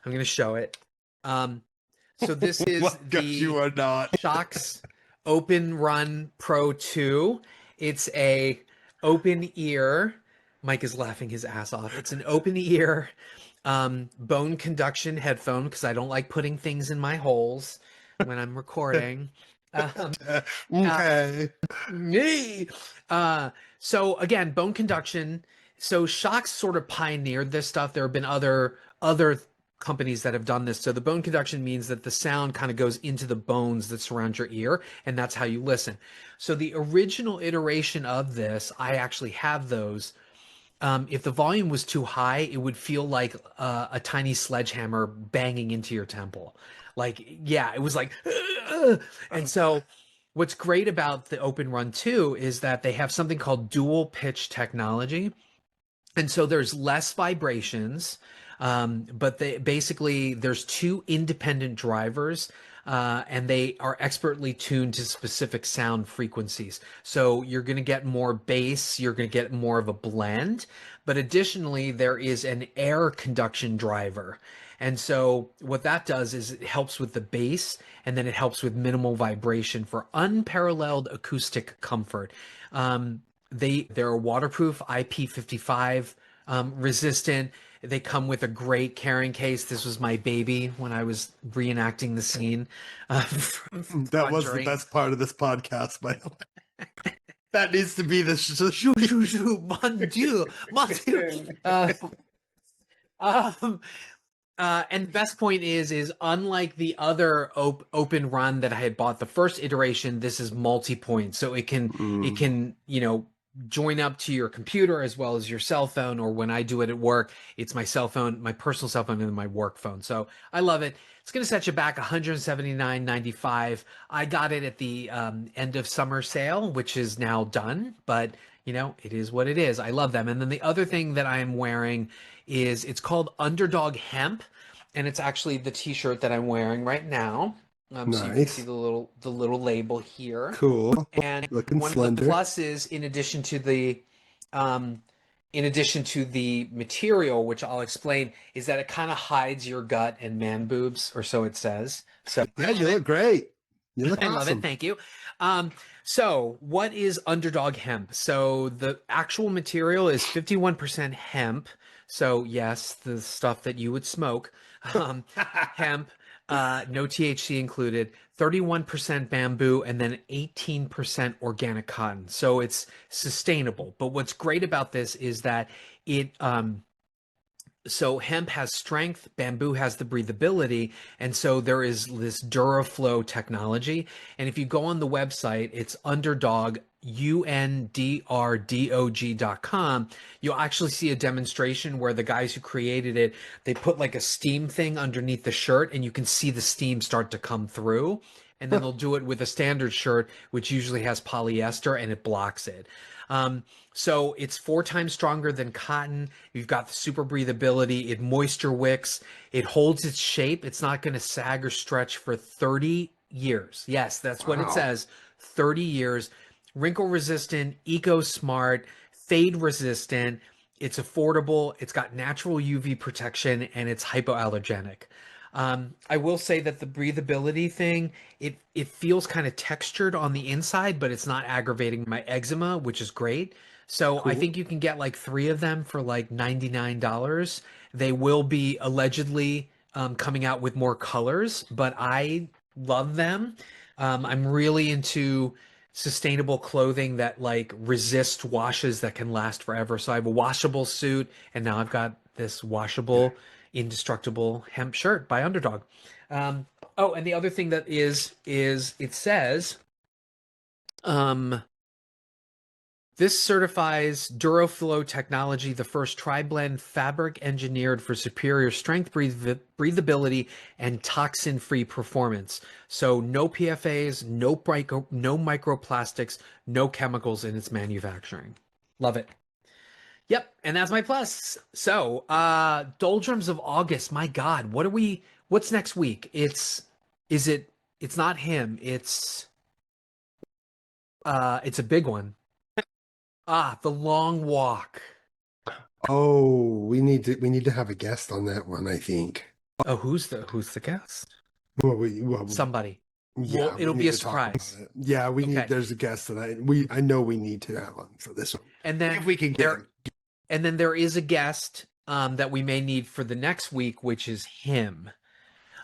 I'm going to show it. So this is the you are not. Shox Open Run Pro 2. It's a open ear. Mike is laughing his ass off. It's an open ear bone conduction headphone because I don't like putting things in my holes when I'm recording. Okay. So again, bone conduction. So Shock's sort of pioneered this stuff. There have been other companies that have done this. So the bone conduction means that the sound kind of goes into the bones that surround your ear, and that's how you listen. So the original iteration of this, I actually have those. If the volume was too high, it would feel like a tiny sledgehammer banging into your temple. Like, yeah, it was like, and so what's great about the Open Run 2 is that they have something called dual pitch technology. And so there's less vibrations, but there's two independent drivers, and they are expertly tuned to specific sound frequencies. So you're going to get more bass, you're going to get more of a blend, but additionally there is an air conduction driver. And so what that does is it helps with the bass, and then it helps with minimal vibration for unparalleled acoustic comfort. They're waterproof, IP55 resistant. They come with a great carrying case. This was my baby when I was reenacting the scene. From That was the Conjuring. best part of this podcast, by the way. That needs to be the Shoo, shoo, shoo, mon Dieu, mon Dieu. And the best point is unlike the other Open Run that I had bought the first iteration, this is multi-point, so it can join up to your computer as well as your cell phone, or when I do it at work, it's my cell phone, my personal cell phone, and my work phone. So I love it. It's going to set you back $179.95. I got it at the end of summer sale, which is now done, but it is what it is. I love them. And then the other thing that I'm wearing it's called Underdog Hemp, and it's actually the t-shirt that I'm wearing right now. So you can Nice. see the little label here. Cool. And Looking one slender. of the pluses, in addition to the material, which I'll explain, is that it kind of hides your gut and man boobs, or so it says. So Yeah, you look great. You look I love awesome. it. Thank you. So what is Underdog Hemp? So the actual material is 51% hemp. So yes, the stuff that you would smoke. Hemp, no THC included, 31% bamboo, and then 18% organic cotton. So it's sustainable. But what's great about this is that so hemp has strength, bamboo has the breathability, and so there is this DuraFlow technology. And if you go on the website, it's Underdog, UNDRDOG.com. You'll actually see a demonstration where the guys who created it, they put like a steam thing underneath the shirt, and you can see the steam start to come through. And then they'll do it with a standard shirt, which usually has polyester, and it blocks it. So it's 4 times stronger than cotton. You've got the super breathability. It moisture wicks. It holds its shape. It's not going to sag or stretch for 30 years. Yes, that's what it says. 30 years. Wrinkle resistant, eco smart, fade resistant. It's affordable. It's got natural UV protection, and it's hypoallergenic. I will say that the breathability thing, it feels kind of textured on the inside, but it's not aggravating my eczema, which is great. So I think you can get like 3 of them for like $99. They will be allegedly coming out with more colors, but I love them. I'm really into sustainable clothing that like resist washes that can last forever. So I have a washable suit, and now I've got this washable indestructible hemp shirt by Underdog. And the other thing that is it says this certifies DuraFlow technology, the first tri-blend fabric engineered for superior strength, breathability, and toxin-free performance. So no PFAs, no microplastics, no chemicals in its manufacturing. Love it. Yep, and that's my plus. So, Doldrums of August. My God, what's next week? It's not him. It's a big one. The Long Walk. Oh, we need to have a guest on that one, I think. Oh, who's the guest? Well, Somebody. yeah, Well, it'll we be a need to talk about surprise. it. Yeah, we Okay. need. There's a guest that I know we need to have on for this one. And then If we can get him. and then there is a guest that we may need for the next week, which is him.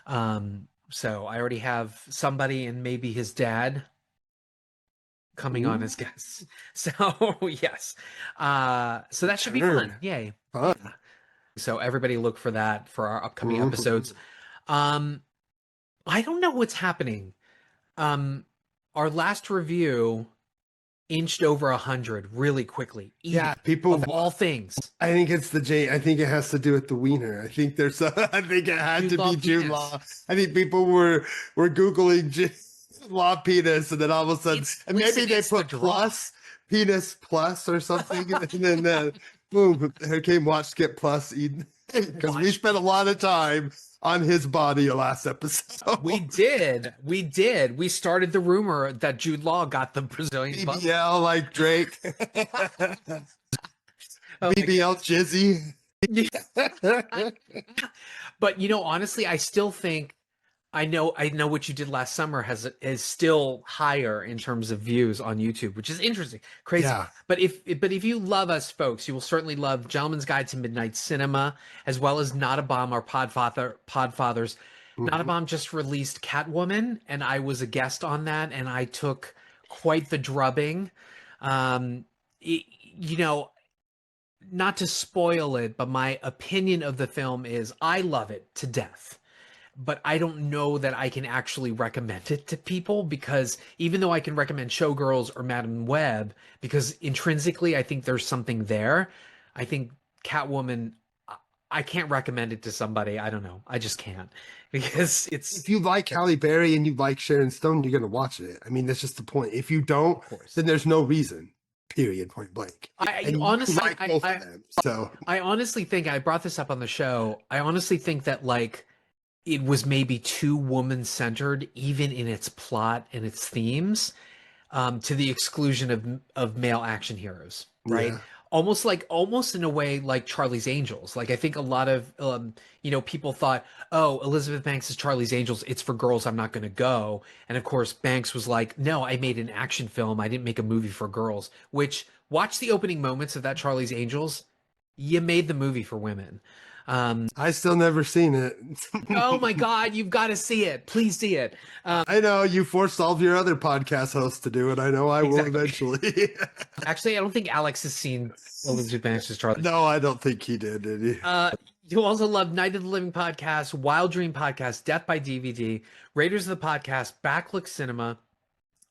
So I already have somebody, and maybe his dad. coming on as guests. So yes. So that should be Sure. fun. Yay. Fun. Yeah. So everybody look for that for our upcoming Mhm. episodes. I don't know what's happening. Our last review inched over 100 really quickly. Yeah, people of all things. I think it's the J. I think it has to do with the wiener. I think there's I think it had to be Jude Law. I think people were googling Jude Law penis, and then all of a sudden, and maybe they put plus penis plus or something, and then boom, here came Watch Skip Plus Eden, because we spent a lot of time on his body last episode. We did. We started the rumor that Jude Law got the Brazilian butt. BBL like Drake. BBL Jizzy. But honestly, I still think I know what you did last summer is still higher in terms of views on YouTube, which is interesting, crazy. Yeah. But if you love us, folks, you will certainly love Gentleman's Guide to Midnight Cinema, as well as Not a Bomb, our Podfathers. Mm-hmm. Not a Bomb just released Catwoman, and I was a guest on that, and I took quite the drubbing. Not to spoil it, but my opinion of the film is I love it to death. But I don't know that I can actually recommend it to people, because even though I can recommend Showgirls or Madam Web, because intrinsically I think there's something there, I think Catwoman, I can't recommend it to somebody. I don't know. I just can't, because it's... If you like Halle Berry and you like Sharon Stone, you're going to watch it. I mean, that's just the point. If you don't, then there's no reason. Period. Point blank. I honestly think, I brought this up on the show, I honestly think that it was maybe too woman-centered, even in its plot and its themes, to the exclusion of male action heroes, right? Yeah. Almost in a way like Charlie's Angels. I think a lot of people thought, oh, Elizabeth Banks is Charlie's Angels, it's for girls, I'm not going to go. And of course, Banks was like, no, I made an action film, I didn't make a movie for girls. Which, watch the opening moments of that Charlie's Angels, you made the movie for women. I still never seen it. Oh my God, you've got to see it. Please see it. I know you forced all of your other podcast hosts to do it. I know I will eventually. Actually, I don't think Alex has seen Elizabeth Banks' Charlie. No, I don't think he did he? You also love Night of the Living Podcast, Wild Dream Podcast, Death by DVD, Raiders of the Podcast, Backlook Cinema,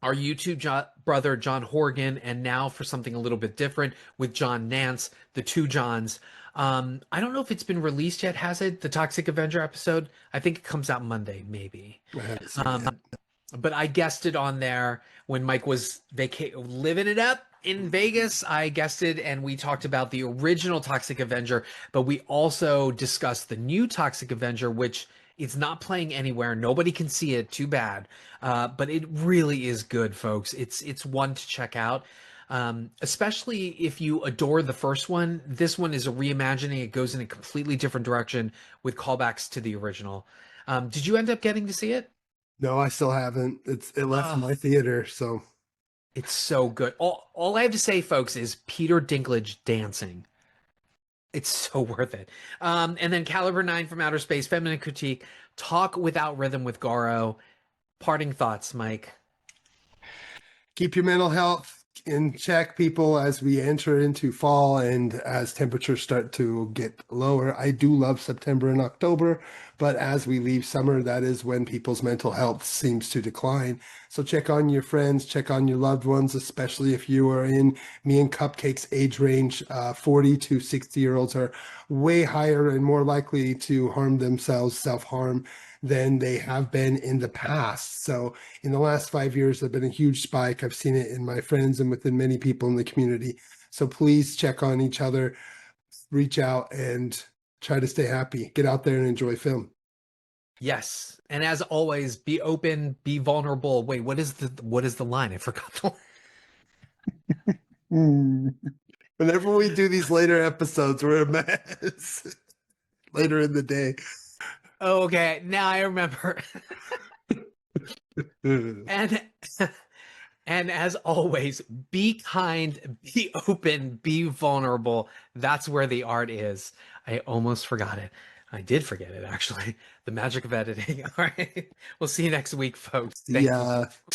our YouTube brother John Horgan, and now for something a little bit different with John Nance, the two Johns. I don't know if it's been released yet, has it? The Toxic Avenger episode? I think it comes out Monday, maybe. But I guested on there when Mike was living it up in Vegas. I guested, and we talked about the original Toxic Avenger, but we also discussed the new Toxic Avenger, which it's not playing anywhere. Nobody can see it. Too bad. But it really is good, folks. It's one to check out. Especially if you adore the first one. This one is a reimagining. It goes in a completely different direction with callbacks to the original. Did you end up getting to see it? No, I still haven't. It left my theater, so it's so good. All I have to say, folks, is Peter Dinklage dancing. It's so worth it. And then Caliber 9 from Outer Space, Feminine Critique, Talk Without Rhythm with Garo. Parting thoughts, Mike. Keep your mental health in check, people, as we enter into fall and as temperatures start to get lower. I do love September and October, but as we leave summer, that is when people's mental health seems to decline. So check on your friends, check on your loved ones, especially if you are in me and Cupcake's age range. 40 to 60-year-olds are way higher and more likely to harm themselves, self-harm, than they have been in the past. So in the last 5 years, there's been a huge spike. I've seen it in my friends and within many people in the community. So please check on each other, reach out, and try to stay happy. Get out there and enjoy film. Yes. And as always, be open, be vulnerable. Wait, what is the line? I forgot the line. Whenever we do these later episodes, we're a mess. Later in the day. Oh, okay, now I remember. and as always, be kind, be open, be vulnerable. That's where the art is. I almost forgot it. I did forget it, actually. The magic of editing. All right. We'll see you next week, folks. Thank you.